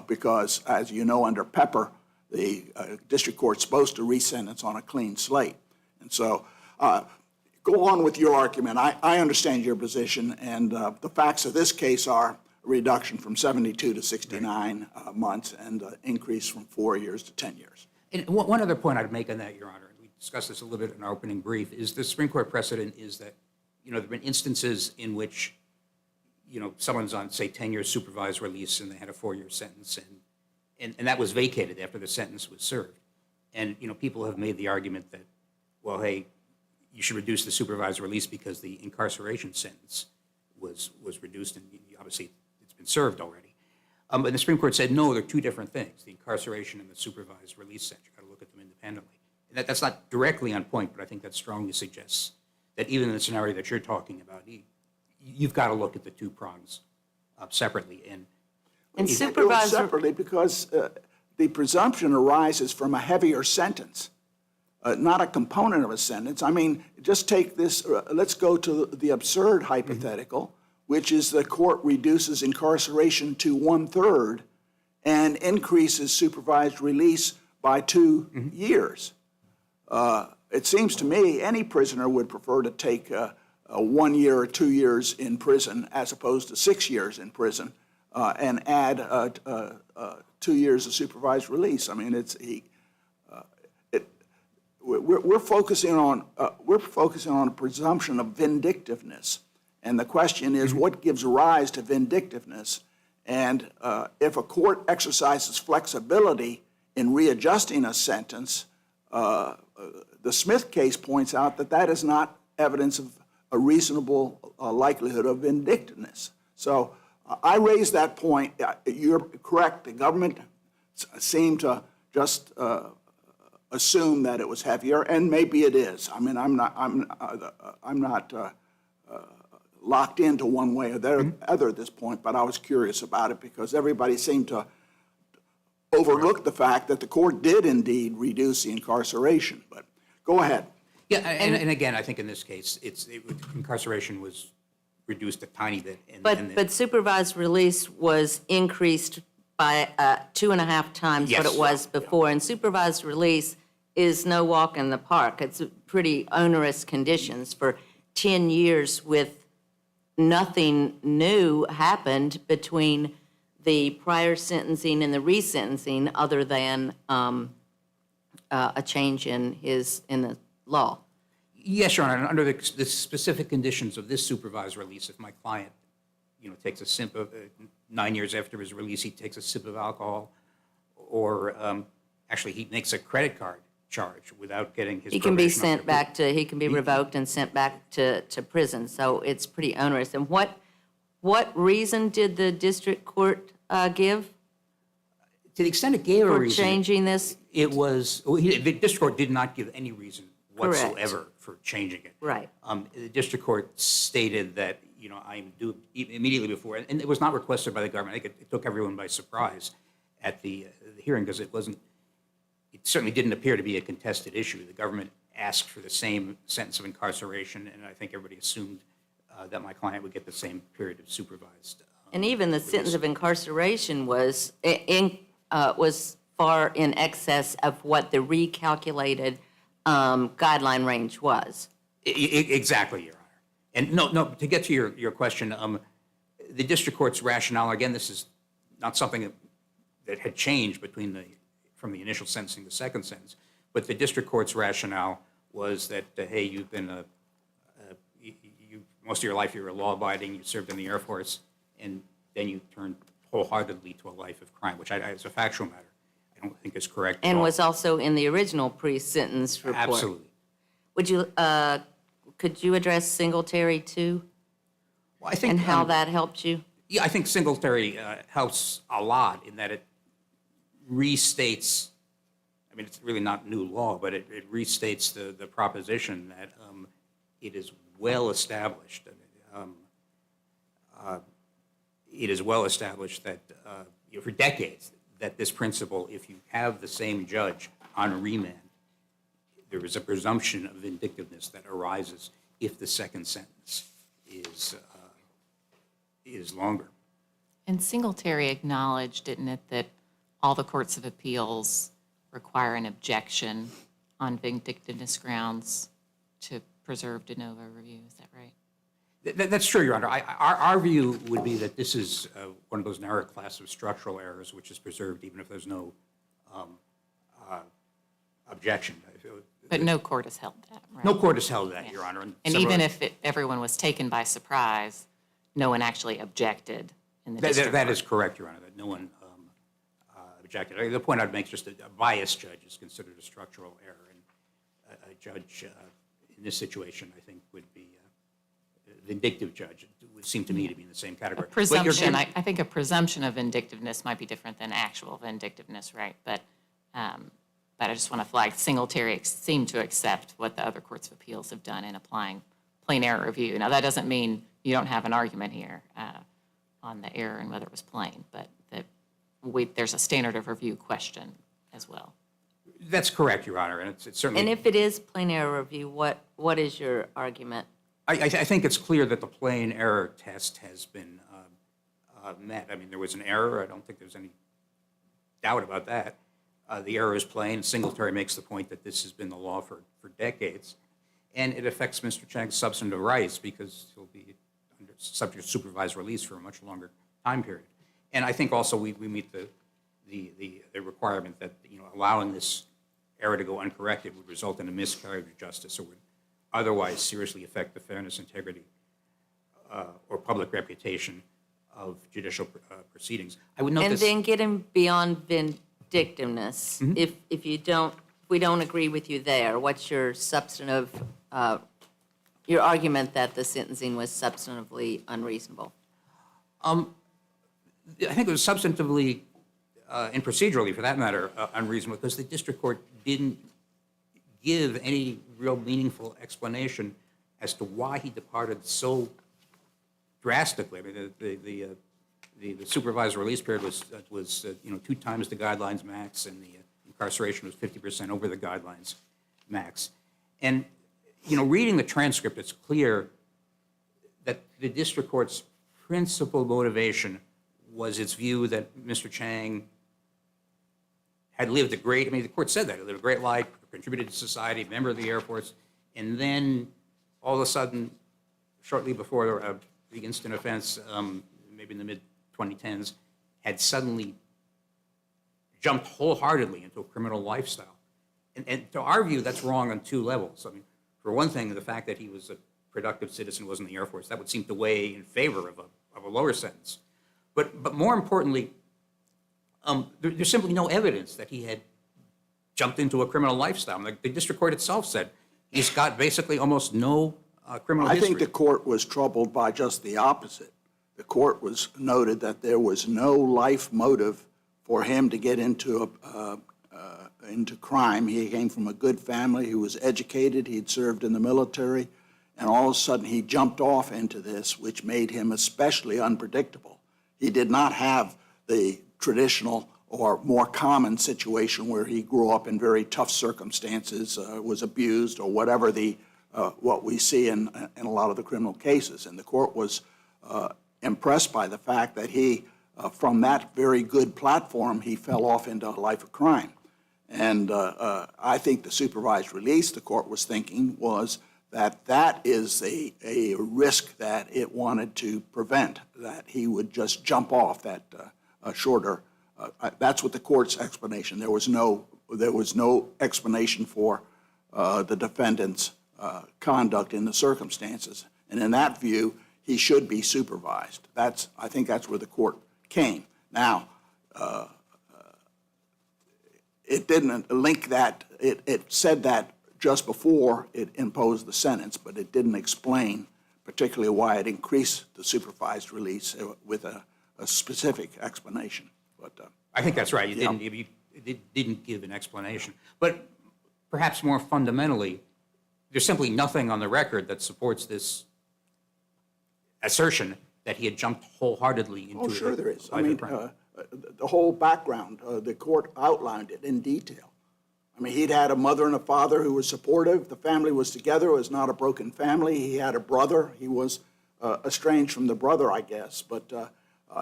because, as you know, under Pepper, the district court's supposed to resentence on a clean slate. And so, go on with your argument. I understand your position, and the facts of this case are a reduction from 72 to 69 months and an increase from 4 years to 10 years. And one other point I'd make on that, Your Honor, and we discussed this a little bit in our opening brief, is the Supreme Court precedent is that, there have been instances in which, someone's on, say, 10 years supervised release and they had a 4-year sentence, and that was vacated after the sentence was served. And, people have made the argument that, well, hey, you should reduce the supervised release because the incarceration sentence was reduced, and obviously it's been served already. But the Supreme Court said, no, they're 2 different things, the incarceration and the supervised release sentence. You've got to look at them independently. And that's not directly on point, but I think that strongly suggests that even in the scenario that you're talking about, you've got to look at the 2 prongs separately. And You can't do it supervisor, separately because the presumption arises from a heavier sentence, not a component of a sentence. I mean, just take this, let's go to the absurd hypothetical which is the court reduces incarceration to 1/3 and increases supervised release by 2 years. It seems to me any prisoner would prefer to take 1 year or 2 years in prison as opposed to 6 years in prison and add 2 years of supervised release. I mean, we're focusing on a presumption of vindictiveness, and the question is what gives rise to vindictiveness. And if a court exercises flexibility in readjusting a sentence, the Smith case points out that that is not evidence of a reasonable likelihood of vindictiveness. So I raise that point. You're correct. The government seemed to just assume that it was heavier, and maybe it is. I mean, I'm not locked into one way or the other at this point, but I was curious about it because everybody seemed to overlook the fact that the court did indeed reduce the incarceration. But go ahead. Yeah, and again, I think in this case, incarceration was reduced a tiny bit. But supervised release was increased by 2.5 times what Yes. it was before. And supervised release is no walk in the park. It's pretty onerous conditions for 10 years with nothing new happened between the prior sentencing and the resentencing other than a change in the law. Yes, Your Honor, and under the specific conditions of this supervised release, if my client, takes a sip of, 9 years after his release, he takes a sip of alcohol, or actually he makes a credit card charge without getting his He can be probation sent officer- back to, he can be revoked and sent back to prison. So it's pretty onerous. And what reason did the district court give To the extent it gave a for reason, changing this? it was, the district court did not give any reason Correct. whatsoever for changing it. Right. The district court stated that, I'm due immediately before, and it was not requested by the government. I think it took everyone by surprise at the hearing because it certainly didn't appear to be a contested issue. The government asked for the same sentence of incarceration, and I think everybody assumed that my client would get the same period of supervised. And even the sentence of incarceration was far in excess of what the recalculated guideline range was. Exactly, Your Honor. And no, to get to your question, the district court's rationale, again, this is not something that had changed from the initial sentencing to the second sentence, but the district court's rationale was that, hey, you've been most of your life you were law-abiding, you served in the Air Force, and then you turned wholeheartedly to a life of crime, which as a factual matter, I don't think is correct at And all. was also in the original pre-sentence report. Absolutely. Could you address Singletary too, Well, I think, and how that helped you? Yeah, I think Singletary helps a lot in that it restates, I mean, it's really not new law, but it restates the proposition that it is well established. It is well established that for decades that this principle, if you have the same judge on remand, there is a presumption of vindictiveness that arises if the second sentence is longer. And Singletary acknowledged, didn't it, that all the courts of appeals require an objection on vindictiveness grounds to preserve de novo review. Is that right? That's true, Your Honor. Our view would be that this is one of those narrow class of structural errors which is preserved even if there's no objection. But no court has held that, right? No court has held that, Your Honor. And even if everyone was taken by surprise, no one actually objected in the district That court. is correct, Your Honor, that no one objected. The point I'd make is just a biased judge is considered a structural error. And a judge in this situation, I think, would be a vindictive judge. It would seem to me to be in the same category. But you're- Presumption, I think a presumption of vindictiveness might be different than actual vindictiveness, right? But I just want to flag Singletary seemed to accept what the other courts of appeals have done in applying plain error review. Now, that doesn't mean you don't have an argument here on the error and whether it was plain, but that there's a standard of review question as well. That's correct, Your Honor, and it's certainly. And if it is plain error review, what is your argument? I think it's clear that the plain error test has been met. I mean, there was an error. I don't think there's any doubt about that. The error is plain. Singletary makes the point that this has been the law for decades. And it affects Mr. Chang's substantive rights because he'll be subject to supervised release for a much longer time period. And I think also we meet the requirement that, allowing this error to go uncorrected would result in a miscarriage of justice or would otherwise seriously affect the fairness, integrity, or public reputation of judicial proceedings. I would note And this. then getting beyond vindictiveness, if we don't agree with you there, what's your substantive, your argument that the sentencing was substantively unreasonable? I think it was substantively and procedurally, for that matter, unreasonable because the district court didn't give any real meaningful explanation as to why he departed so drastically. I mean, the supervised release period was 2 times the guidelines max, and the incarceration was 50% over the guidelines max. And reading the transcript, it's clear that the district court's principal motivation was its view that Mr. Chang had lived the court said that, he lived a great life, contributed to society, member of the Air Force, and then all of a sudden, shortly before the instant offense, maybe in the mid-2010s, had suddenly jumped wholeheartedly into a criminal lifestyle. And to our view, that's wrong on 2 levels. I mean, for one thing, the fact that he was a productive citizen, was in the Air Force, that would seem to weigh in favor of a lower sentence. But more importantly, there's simply no evidence that he had jumped into a criminal lifestyle. The district court itself said he's got basically almost no criminal history. I think the court was troubled by just the opposite. The court noted that there was no life motive for him to get into crime. He came from a good family. He was educated. He'd served in the military. And all of a sudden, he jumped off into this, which made him especially unpredictable. He did not have the traditional or more common situation where he grew up in very tough circumstances, was abused, or whatever what we see in a lot of the criminal cases. And the court was impressed by the fact that he, from that very good platform, he fell off into a life of crime. And I think the supervised release, the court was thinking, was that is a risk that it wanted to prevent, that he would just jump off that shorter. That's what the court's explanation. There was no explanation for the defendant's conduct in the circumstances. And in that view, he should be supervised. I think that's where the court came. Now, it didn't link that. It said that just before it imposed the sentence, but it didn't explain particularly why it increased the supervised release with a specific explanation. But I think that's right. It didn't give an explanation. But perhaps more fundamentally, there's simply nothing on the record that supports this assertion that he had jumped wholeheartedly into sure there is. a crime. The whole background, the court outlined it in detail. I mean, he'd had a mother and a father who were supportive. The family was together. It was not a broken family. He had a brother. He was estranged from the brother, I guess. But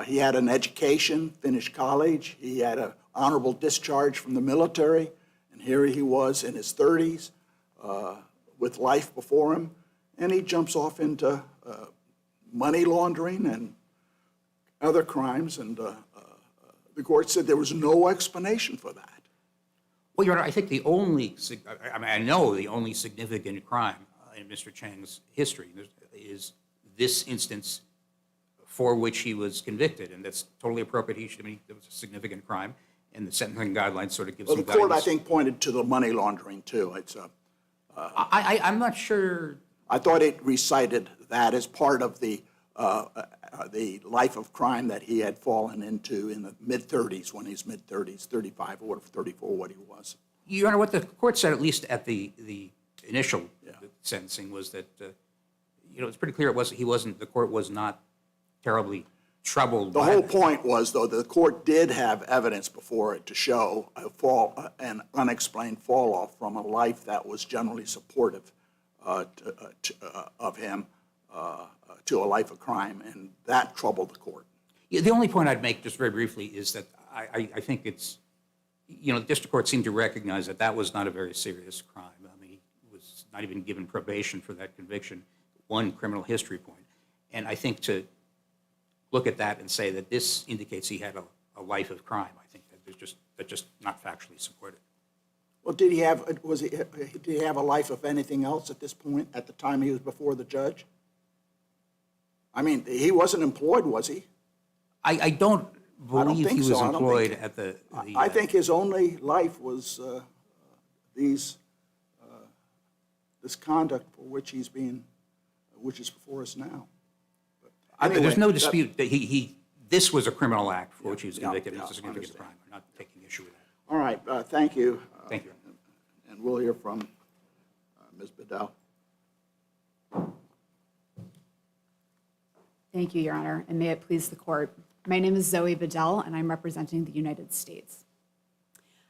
he had an education, finished college. He had an honorable discharge from the military. And here he was in his 30s with life before him. And he jumps off into money laundering and other crimes. And the court said there was no explanation for that. Well, Your Honor, I think I know the only significant crime in Mr. Chang's history is this instance for which he was convicted, and that's totally appropriate. It was a significant crime, and the sentencing guidelines sort of gives some guidance. The court, I think, pointed to the money laundering, too. I'm not sure. I thought it recited that as part of the life of crime that he had fallen into in the mid-30s, when he's mid-30s, 35 or 34, what he was. Your Honor, what the court said, at least at the initial sentencing, was that it's pretty clear the court was not terribly troubled The by whole that. point was, though, the court did have evidence before it to show an unexplained fall-off from a life that was generally supportive of him, to a life of crime, and that troubled the court. Yeah, the only point I'd make, just very briefly, is that I think it's, the district court seemed to recognize that that was not a very serious crime. I mean, he was not even given probation for that conviction, one criminal history point. And I think to look at that and say that this indicates he had a life of crime, I think that that's just not factually supported. Well, did he have a life of anything else at this point, at the time he was before the judge? I mean, he wasn't employed, was he? I don't believe think he so. was I don't employed think- at the I think his only life was this conduct for which which is before us now. Anyway, there's no that- dispute that this was a criminal act for which he was convicted. yeah, It's a significant understand. crime. I'm not taking issue with that. All right, thank you. Thank you. And we'll hear from Ms. Bedell. Thank you, Your Honor, and may it please the court. My name is Zoe Bedell, and I'm representing the United States.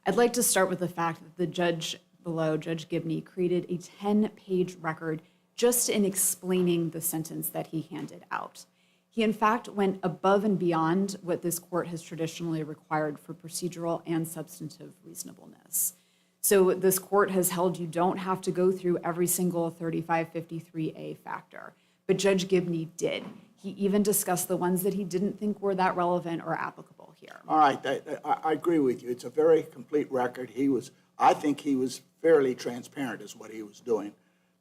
I'd like to start with the fact that the judge below, Judge Gibney, created a 10-page record just in explaining the sentence that he handed out. He, in fact, went above and beyond what this court has traditionally required for procedural and substantive reasonableness. So this court has held you don't have to go through every single 3553A factor, but Judge Gibney did. He even discussed the ones that he didn't think were that relevant or applicable here. All right, I agree with you. It's a very complete record. I think he was fairly transparent as what he was doing.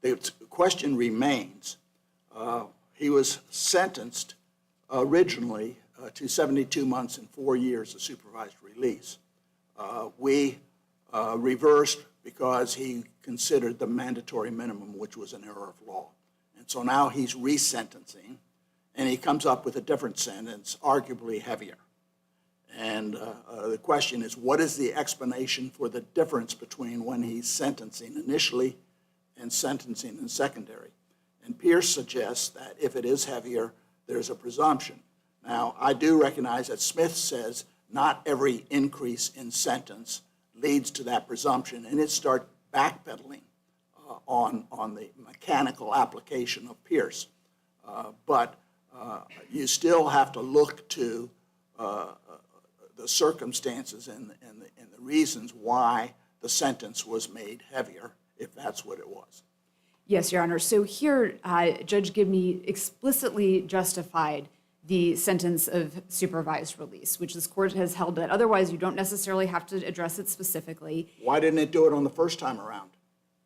The question remains, he was sentenced originally to 72 months and 4 years of supervised release. We reversed because he considered the mandatory minimum, which was an error of law. And so now he's resentencing, and he comes up with a different sentence, arguably heavier. And the question is, what is the explanation for the difference between when he's sentencing initially and sentencing in secondary? And Pierce suggests that if it is heavier, there's a presumption. Now, I do recognize that Smith says not every increase in sentence leads to that presumption, and it starts backpedaling on the mechanical application of Pierce. But you still have to look to the circumstances and the reasons why the sentence was made heavier, if that's what it was. Yes, Your Honor. So here, Judge Gibney explicitly justified the sentence of supervised release, which this court has held that otherwise you don't necessarily have to address it specifically. Why didn't it do it on the first time around?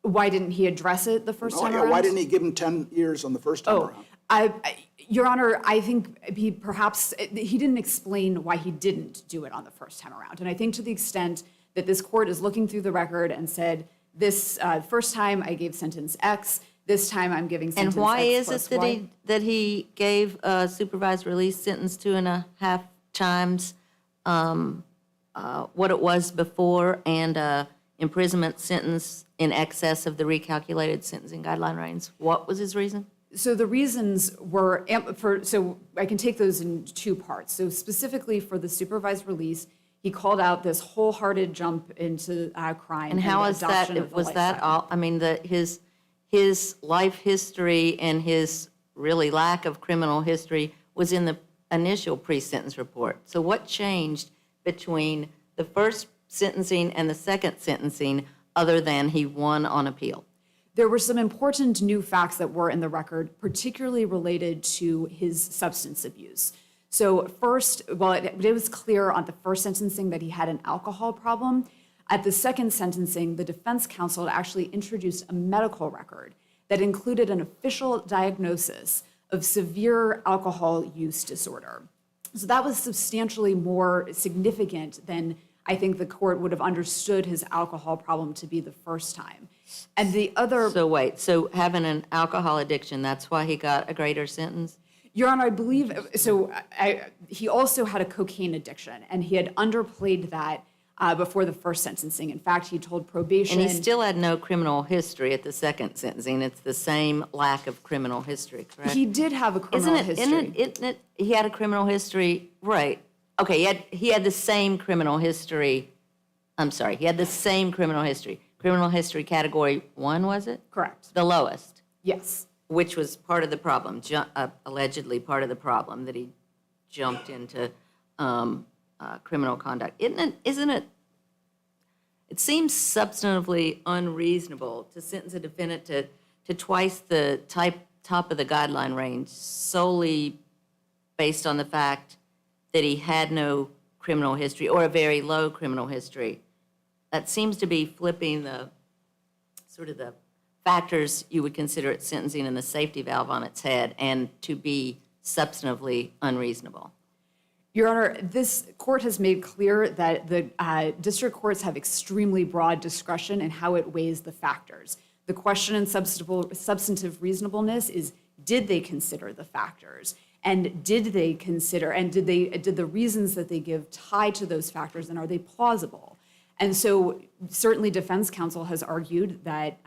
Why didn't he address it the first time around? Why didn't he give him 10 years on the first time around? Your Honor, I think he didn't explain why he didn't do it on the first time around. And I think to the extent that this court is looking through the record and said, this first time I gave sentence X, this time I'm giving sentence X And why is plus it Y. that he gave a supervised release sentence 2.5 times what it was before, and a imprisonment sentence in excess of the recalculated sentencing guideline range? What was his reason? So the reasons were, so I can take those in two parts. So specifically for the supervised release, he called out this wholehearted jump into crime. And how the is that, adoption of the was that lifestyle. all, I mean, his life history and his really lack of criminal history was in the initial pre-sentence report. So what changed between the first sentencing and the second sentencing other than he won on appeal? There were some important new facts that were in the record, particularly related to his substance abuse. So first, well, it was clear on the first sentencing that he had an alcohol problem. At the second sentencing, the defense counsel actually introduced a medical record that included an official diagnosis of severe alcohol use disorder. So that was substantially more significant than I think the court would have understood his alcohol problem to be the first time. And the other... So wait, so having an alcohol addiction, that's why he got a greater sentence? Your Honor, I believe, he also had a cocaine addiction, and he had underplayed that before the first sentencing. In fact, he told probation... And he still had no criminal history at the second sentencing. It's the same lack of criminal history, correct? He did have a criminal history. Isn't it, he had a criminal history, right? Okay, he had the same criminal history. I'm sorry, he had the same criminal history. Criminal history category 1, was it? Correct. The lowest. Yes. which was part of the problem, allegedly part of the problem, that he jumped into criminal conduct. Isn't it, it seems substantively unreasonable to sentence a defendant to twice the top of the guideline range solely based on the fact that he had no criminal history or a very low criminal history. That seems to be flipping the sort of the factors you would consider at sentencing and the safety valve on its head, and to be substantively unreasonable. Your Honor, this court has made clear that the district courts have extremely broad discretion in how it weighs the factors. The question in substantive reasonableness is, did they consider the factors? And did they consider, and did the reasons that they give tie to those factors, and are they plausible? And so certainly defense counsel has argued that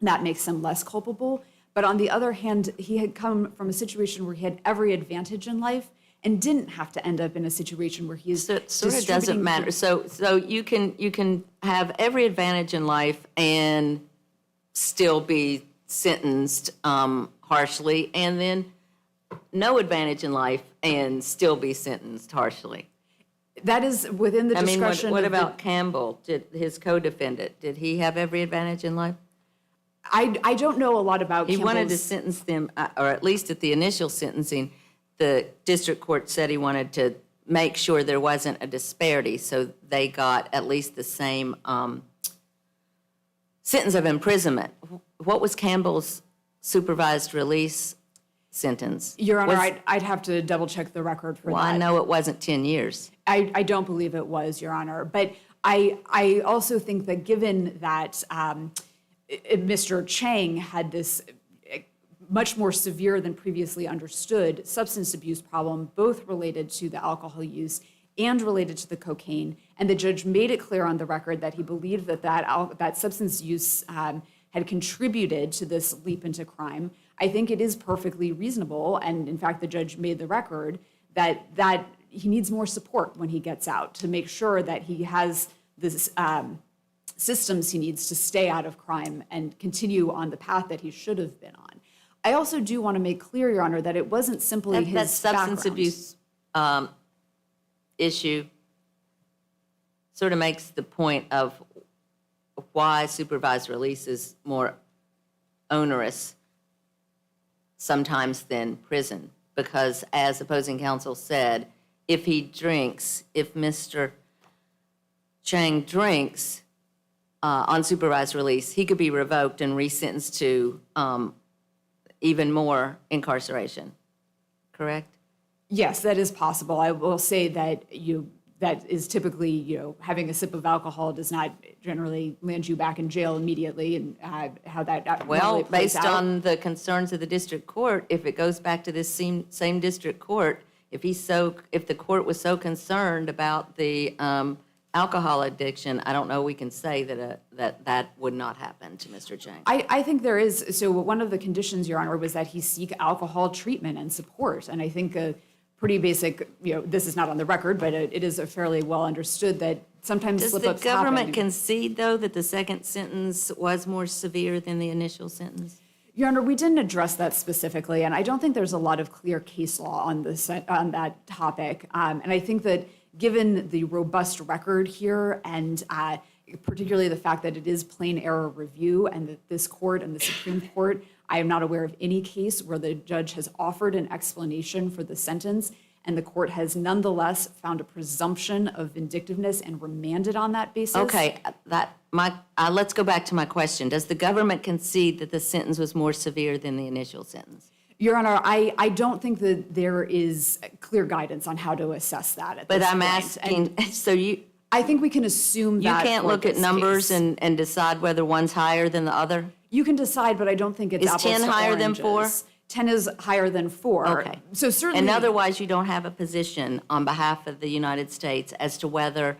that makes him less culpable. But on the other hand, he had come from a situation where he had every advantage in life and didn't have to end up in a situation where he is So it sort of doesn't matter. So you can have every advantage in life and still be sentenced harshly, and then no advantage in life and still be sentenced harshly. That is within the I mean, discretion what of the- about Campbell? Did his co-defendant, did he have every advantage in life? I don't know a lot about He wanted to Campbell's- sentence them, or at least at the initial sentencing, the district court said he wanted to make sure there wasn't a disparity, so they got at least the same sentence of imprisonment. What was Campbell's supervised release sentence? Your Honor, Was- I'd have to double check the record for Well, that. I know it wasn't 10 years. I don't believe it was, Your Honor. But I also think that given that Mr. Chang had this much more severe than previously understood substance abuse problem, both related to the alcohol use and related to the cocaine, and the judge made it clear on the record that he believed that substance use had contributed to this leap into crime, I think it is perfectly reasonable, and in fact, the judge made the record, that he needs more support when he gets out to make sure that he has this systems he needs to stay out of crime and continue on the path that he should have been on. I also do want to make clear, Your Honor, that it wasn't simply his That substance background. abuse issue sort of makes the point of why supervised release is more onerous sometimes than prison. Because as opposing counsel said, if he drinks, if Mr. Chang drinks on supervised release, he could be revoked and resentenced to even more incarceration, correct? Yes, that is possible. I will say that that is typically, having a sip of alcohol does not generally land you back in jail immediately, and how that Well, normally plays based out. on the concerns of the district court, if it goes back to this same district court, if the court was so concerned about the alcohol addiction, I don't know we can say that would not happen to Mr. Chang. I think there is, so one of the conditions, Your Honor, was that he seek alcohol treatment and support. And I think a pretty basic, this is not on the record, but it is a fairly well understood that sometimes Does the slip-ups government happen. concede, though, that the second sentence was more severe than the initial sentence? Your Honor, we didn't address that specifically, and I don't think there's a lot of clear case law on that topic. And I think that given the robust record here, and particularly the fact that it is plain error review, and that this court and the Supreme Court, I am not aware of any case where the judge has offered an explanation for the sentence, and the court has nonetheless found a presumption of vindictiveness and remanded on that basis. Okay, let's go back to my question. Does the government concede that the sentence was more severe than the initial sentence? Your Honor, I don't think that there is clear guidance on how to assess that at But this I'm point. asking, And so you I think we can assume that can't for look at this numbers case. and decide whether one's higher than the other? You can decide, but I don't think it's Is apples 10 to higher than 4? oranges. 10 is higher than 4. Okay. So certainly. And otherwise, you don't have a position on behalf of the United States as to whether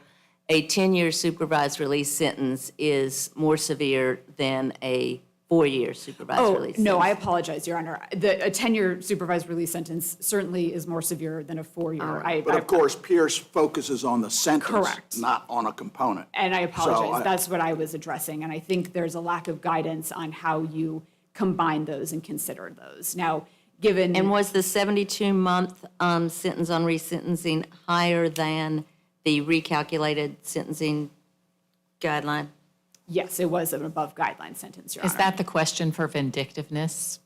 a 10-year supervised release sentence is more severe than a 4-year supervised Oh, release no, sentence. I apologize, Your Honor. A 10-year supervised release sentence certainly is more severe than a 4-year. But of course, Pierce focuses on the sentence, Correct. not on a component. And I apologize. So That's what I was addressing. And I think there's a lack of guidance on how you combined those and considered those. Now, given. And was the 72-month sentence on resentencing higher than the recalculated sentencing guideline? Yes, it was an above guideline sentence, Your Honor. Is that the question for vindictiveness?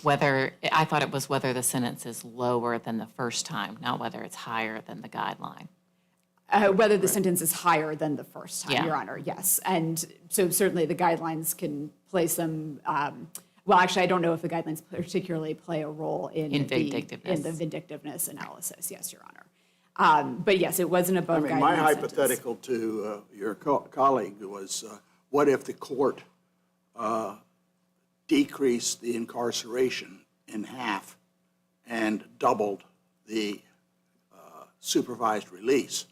I thought it was whether the sentence is lower than the first time, not whether it's higher than the guideline. Whether the sentence is higher than the first time, Yeah. Your Honor, yes. And so certainly the guidelines can place them, well, actually, I don't know if the guidelines particularly play a role in vindictiveness. in the vindictiveness analysis, yes, Your Honor. But yes, it was an above guideline My sentence. hypothetical to your colleague was, what if the court decreased the incarceration in half and doubled the supervised release?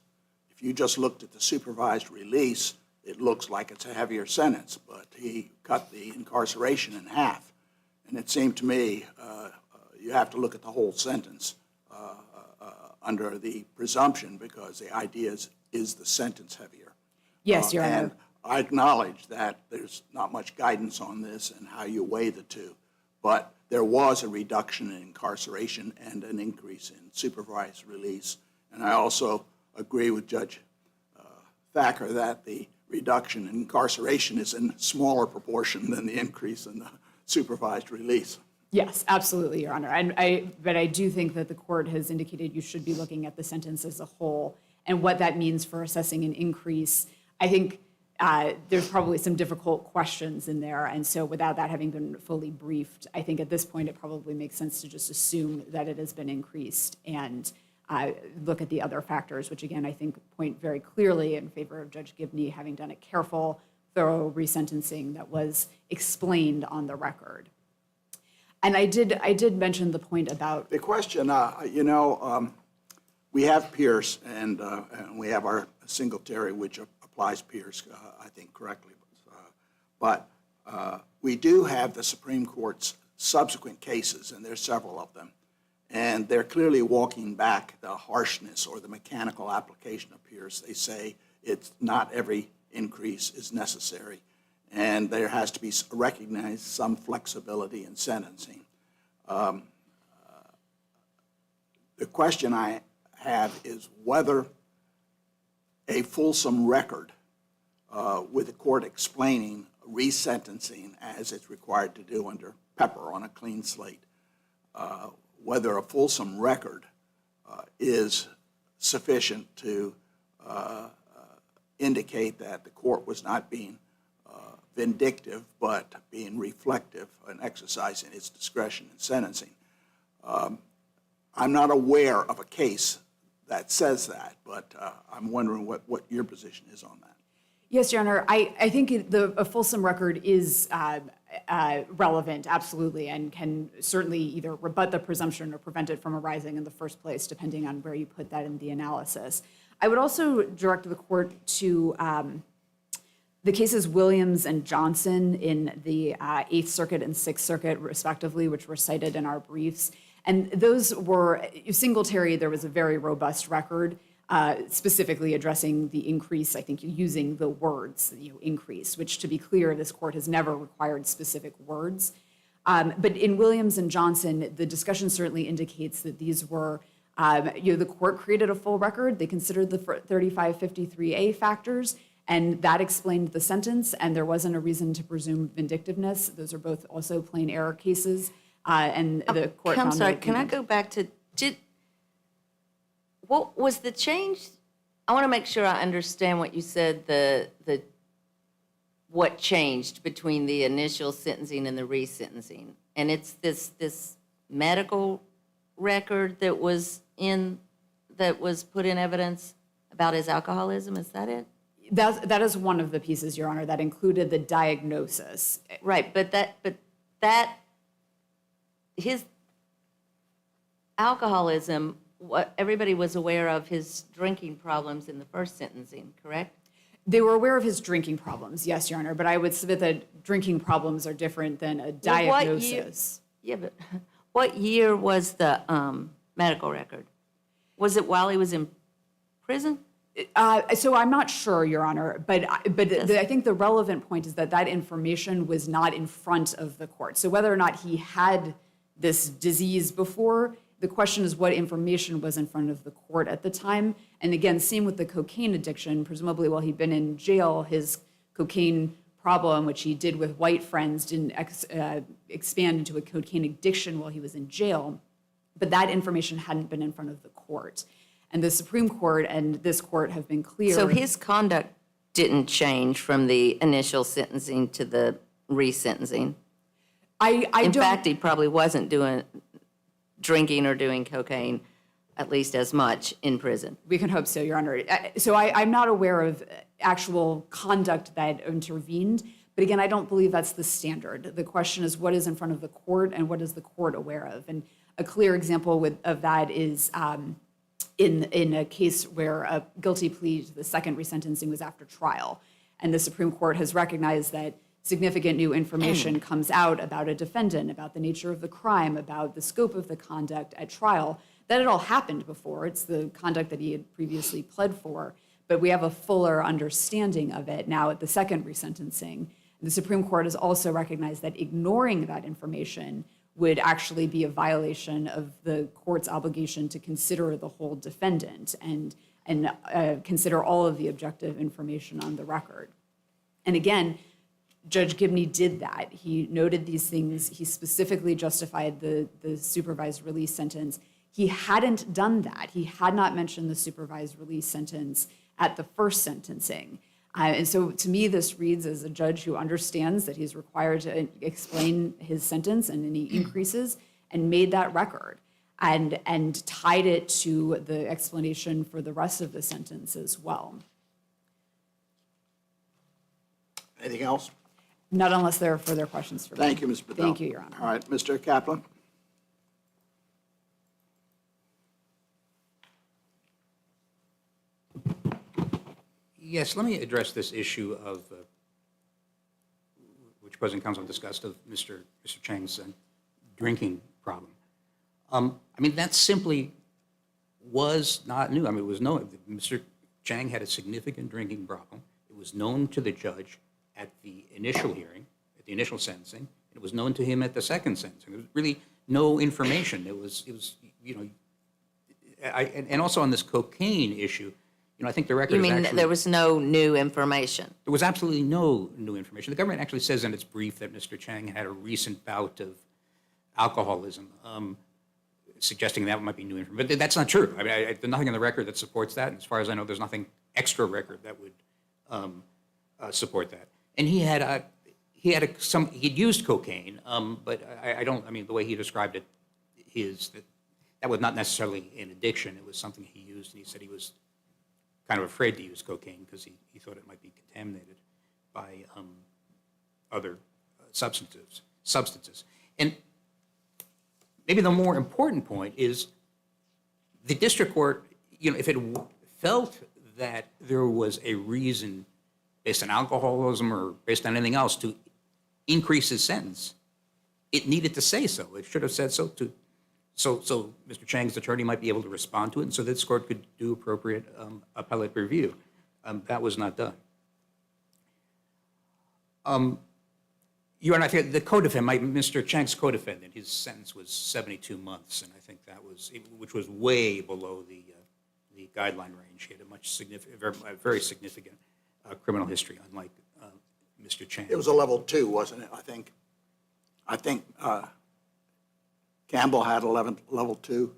If you just looked at the supervised release, it looks like it's a heavier sentence, but he cut the incarceration in half. And it seemed to me you have to look at the whole sentence under the presumption, because the idea is the sentence heavier? Yes, Your Honor. And I acknowledge that there's not much guidance on this and how you weigh the two, but there was a reduction in incarceration and an increase in supervised release. And I also agree with Judge Thacker that the reduction in incarceration is in smaller proportion than the increase in the supervised release. Yes, absolutely, Your Honor. But I do think that the court has indicated you should be looking at the sentence as a whole and what that means for assessing an increase. I think there's probably some difficult questions in there, and so without that having been fully briefed, I think at this point it probably makes sense to just assume that it has been increased and look at the other factors, which again I think point very clearly in favor of Judge Gibney having done a careful, thorough resentencing that was explained on the record. And I did mention the point about The question, we have Pierce and we have our Singletary, which applies Pierce, I think, correctly. But we do have the Supreme Court's subsequent cases, and there's several of them. And they're clearly walking back the harshness or the mechanical application of Pierce. They say it's not every increase is necessary, and there has to be recognized some flexibility in sentencing. The question I have is whether a fulsome record with the court explaining resentencing as it's required to do under Pepper on a clean slate, whether a fulsome record is sufficient to indicate that the court was not being vindictive, but being reflective and exercising its discretion in sentencing. I'm not aware of a case that says that, but I'm wondering what your position is on that. Yes, Your Honor. I think a fulsome record is relevant, absolutely, and can certainly either rebut the presumption or prevent it from arising in the first place, depending on where you put that in the analysis. I would also direct the court to the cases Williams and Johnson in the Eighth Circuit and Sixth Circuit, respectively, which were cited in our briefs. And those were, Singletary, there was a very robust record, specifically addressing the increase, I think using the words, increase, which to be clear, this court has never required specific words. But in Williams and Johnson, the discussion certainly indicates that these were, the court created a full record. They considered the 3553A factors, and that explained the sentence, and there wasn't a reason to presume vindictiveness. Those are both also plain error cases, and the court I'm found sorry, that- can I go back to, what was the change? I want to make sure I understand what you said, what changed between the initial sentencing and the resentencing. And it's this medical record that was put in evidence about his alcoholism, is that it? That is one of the pieces, Your Honor, that included the diagnosis. Right, but his alcoholism, everybody was aware of his drinking problems in the first sentencing, correct? They were aware of his drinking problems, yes, Your Honor, but I would submit that drinking problems are different than a diagnosis. Yeah, but what year was the medical record? Was it while he was in prison? So I'm not sure, Your Honor, but I think the relevant point is that that information was not in front of the court. So whether or not he had this disease before, the question is what information was in front of the court at the time. And again, same with the cocaine addiction. Presumably while he'd been in jail, his cocaine problem, which he did with white friends, didn't expand into a cocaine addiction while he was in jail. But that information hadn't been in front of the court. And the Supreme Court and this court have been clear. So his conduct didn't change from the initial sentencing to the resentencing? In fact, he probably wasn't drinking or doing cocaine at least as much in prison. We can hope so, Your Honor. So I'm not aware of actual conduct that intervened. But again, I don't believe that's the standard. The question is what is in front of the court and what is the court aware of? And a clear example of that is in a case where a guilty plea to the second resentencing was after trial. And the Supreme Court has recognized that significant new information comes out about a defendant, about the nature of the crime, about the scope of the conduct at trial. That had all happened before. It's the conduct that he had previously pled for. But we have a fuller understanding of it now at the second resentencing. The Supreme Court has also recognized that ignoring that information would actually be a violation of the court's obligation to consider the whole defendant and consider all of the objective information on the record. And again, Judge Gibney did that. He noted these things. He specifically justified the supervised release sentence. He hadn't done that. He had not mentioned the supervised release sentence at the first sentencing. And so to me, this reads as a judge who understands that he's required to explain his sentence and any increases and made that record and tied it to the explanation for the rest of the sentence as well. Anything else? Not unless there are further questions for me. Thank you, Ms. Bedell. Thank you, Your Honor. All right, Mr. Kaplan? Yes, let me address this issue of, which President Counsel discussed, of Mr. Chang's drinking problem. I mean, that simply was not new. I mean, it was known. Mr. Chang had a significant drinking problem. It was known to the judge at the initial hearing, at the initial sentencing. It was known to him at the second sentencing. There was really no information. It was you know, and also on this cocaine issue, you know, I think the record You mean is actually, there was no new information? there was absolutely no new information. The government actually says in its brief that Mr. Chang had a recent bout of alcoholism, suggesting that might be new information. But that's not true. I mean, there's nothing in the record that supports that. And as far as I know, there's nothing extra record that would support that. And he'd used cocaine, but I mean, the way he described it is that was not necessarily an addiction. It was something he used, and he said he was kind of afraid to use cocaine because he thought it might be contaminated by other substances. And maybe the more important point is the district court, you know, if it felt that there was a reason based on alcoholism or based on anything else to increase his sentence, it needed to say so. It should have said so so Mr. Chang's attorney might be able to respond to it, and so this court could do appropriate appellate review. That was not done. Your Honor, I think the co-defendant, Mr. Chang's co-defendant, his sentence was 72 months, and I think that was, which was way below the guideline range. He had a very significant criminal history, unlike Mr. Chang. It was a level 2, wasn't it? I think Campbell had level 2,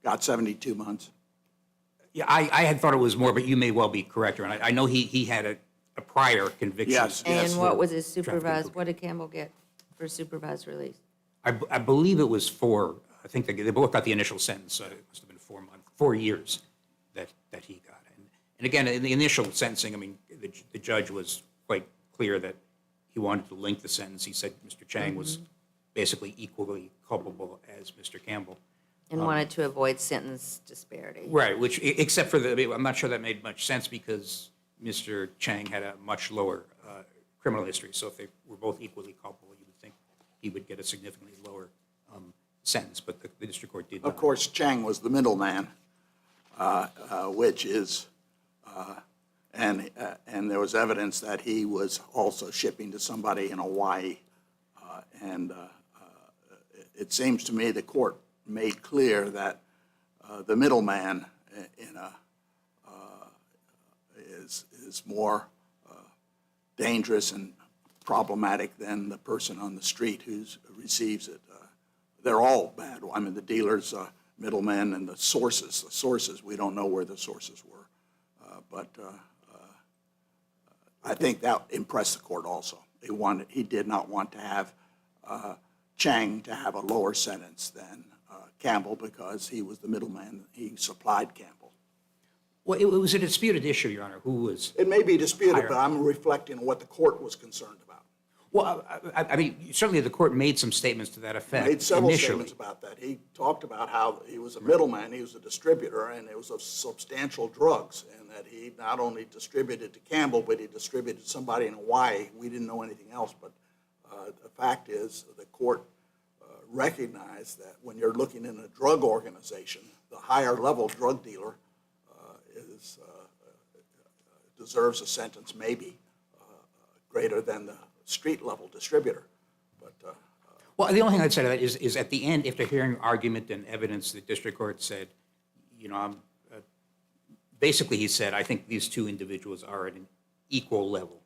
got 72 months. Yeah, I had thought it was more, but you may well be correct, Your Honor. I know he had a prior conviction. Yes. And what was his supervised, what did Campbell get for supervised release? I believe it was 4. I think they both got the initial sentence. So it must have been 4 years that he got. And again, in the initial sentencing, I mean, the judge was quite clear that he wanted to link the sentence. He said Mr. Chang was basically equally culpable as Mr. Campbell. And wanted to avoid sentence disparity. Right, which, except for I'm not sure that made much sense because Mr. Chang had a much lower criminal history. So if they were both equally culpable, you would think he would get a significantly lower sentence, but the district court did not. Of course, Chang was the middleman, which is And there was evidence that he was also shipping to somebody in Hawaii. And it seems to me the court made clear that the middleman is more dangerous and problematic than the person on the street who receives it. They're all bad. I mean, the dealers, middlemen, and the sources. The sources, we don't know where the sources were. But I think that impressed the court also. He did not want to have Chang to have a lower sentence than Campbell because he was the middleman. He supplied Campbell. Well, it was a disputed issue, Your Honor, who was. It may be disputed, higher. but I'm reflecting on what the court was concerned about. Well, I mean, certainly the court made some statements to that effect Made several initially. statements about that. He talked about how he was a middleman, he was a distributor, and it was of substantial drugs, and that he not only distributed to Campbell, but he distributed to somebody in Hawaii. We didn't know anything else, but the fact is the court recognized that when you're looking in a drug organization, the higher level drug dealer deserves a sentence maybe greater than the street level distributor. But Well, the only thing I'd say to that is at the end, after hearing argument and evidence, the district court said, you know, basically he said, I think these two individuals are at an equal level.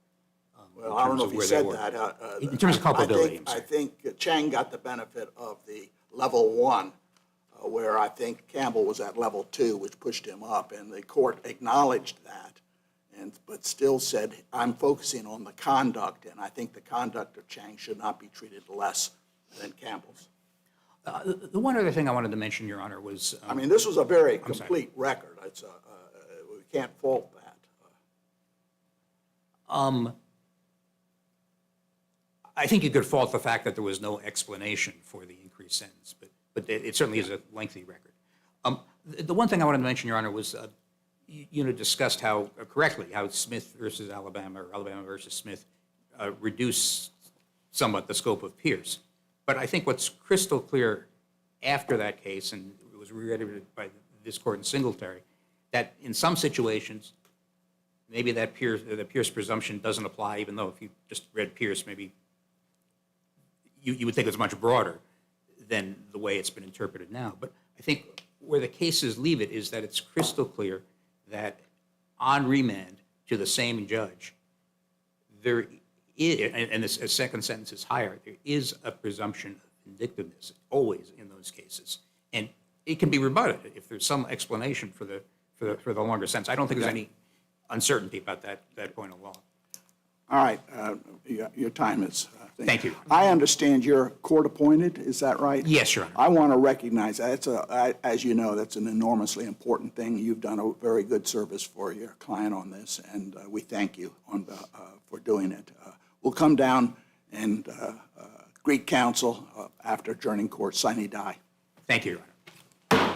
well, I don't know if he said that. In terms of culpability, I'm I sorry. think Chang got the benefit of the level one, where I think Campbell was at level two, which pushed him up, and the court acknowledged that, but still said, I'm focusing on the conduct, and I think the conduct of Chang should not be treated less than Campbell's. The one other thing I wanted to mention, Your Honor, was. I mean, this was a very sorry. complete record. It's we can't fault that. I think you could fault the fact that there was no explanation for the increased sentence, but it certainly is a lengthy record. The one thing I wanted to mention, Your Honor, was you discussed how correctly how Smith versus Alabama or Alabama versus Smith reduced somewhat the scope of Pierce. But I think what's crystal clear after that case, and it was reiterated by this court in Singletary, that in some situations, maybe the Pierce presumption doesn't apply, even though if you just read Pierce, maybe you would think it's much broader than the way it's been interpreted now. But I think where the cases leave it is that it's crystal clear that on remand to the same judge, there is, and a second sentence is higher, there is a presumption of vindictiveness always in those cases. And it can be rebutted if there's some explanation for the longer sentence. I don't think there's any uncertainty about that point of law. All right, your time is. Thank you. I understand you're court appointed. Is that right? Yes, Your Honor. I want to recognize that. As you know, that's an enormously important thing. You've done a very good service for your client on this, and we thank you for doing it. We'll come down and greet counsel after adjourning court. Sine die. Thank you, Your Honor.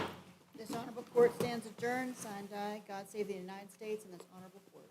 This honorable court stands adjourned, signed die. God save the United States and this honorable court.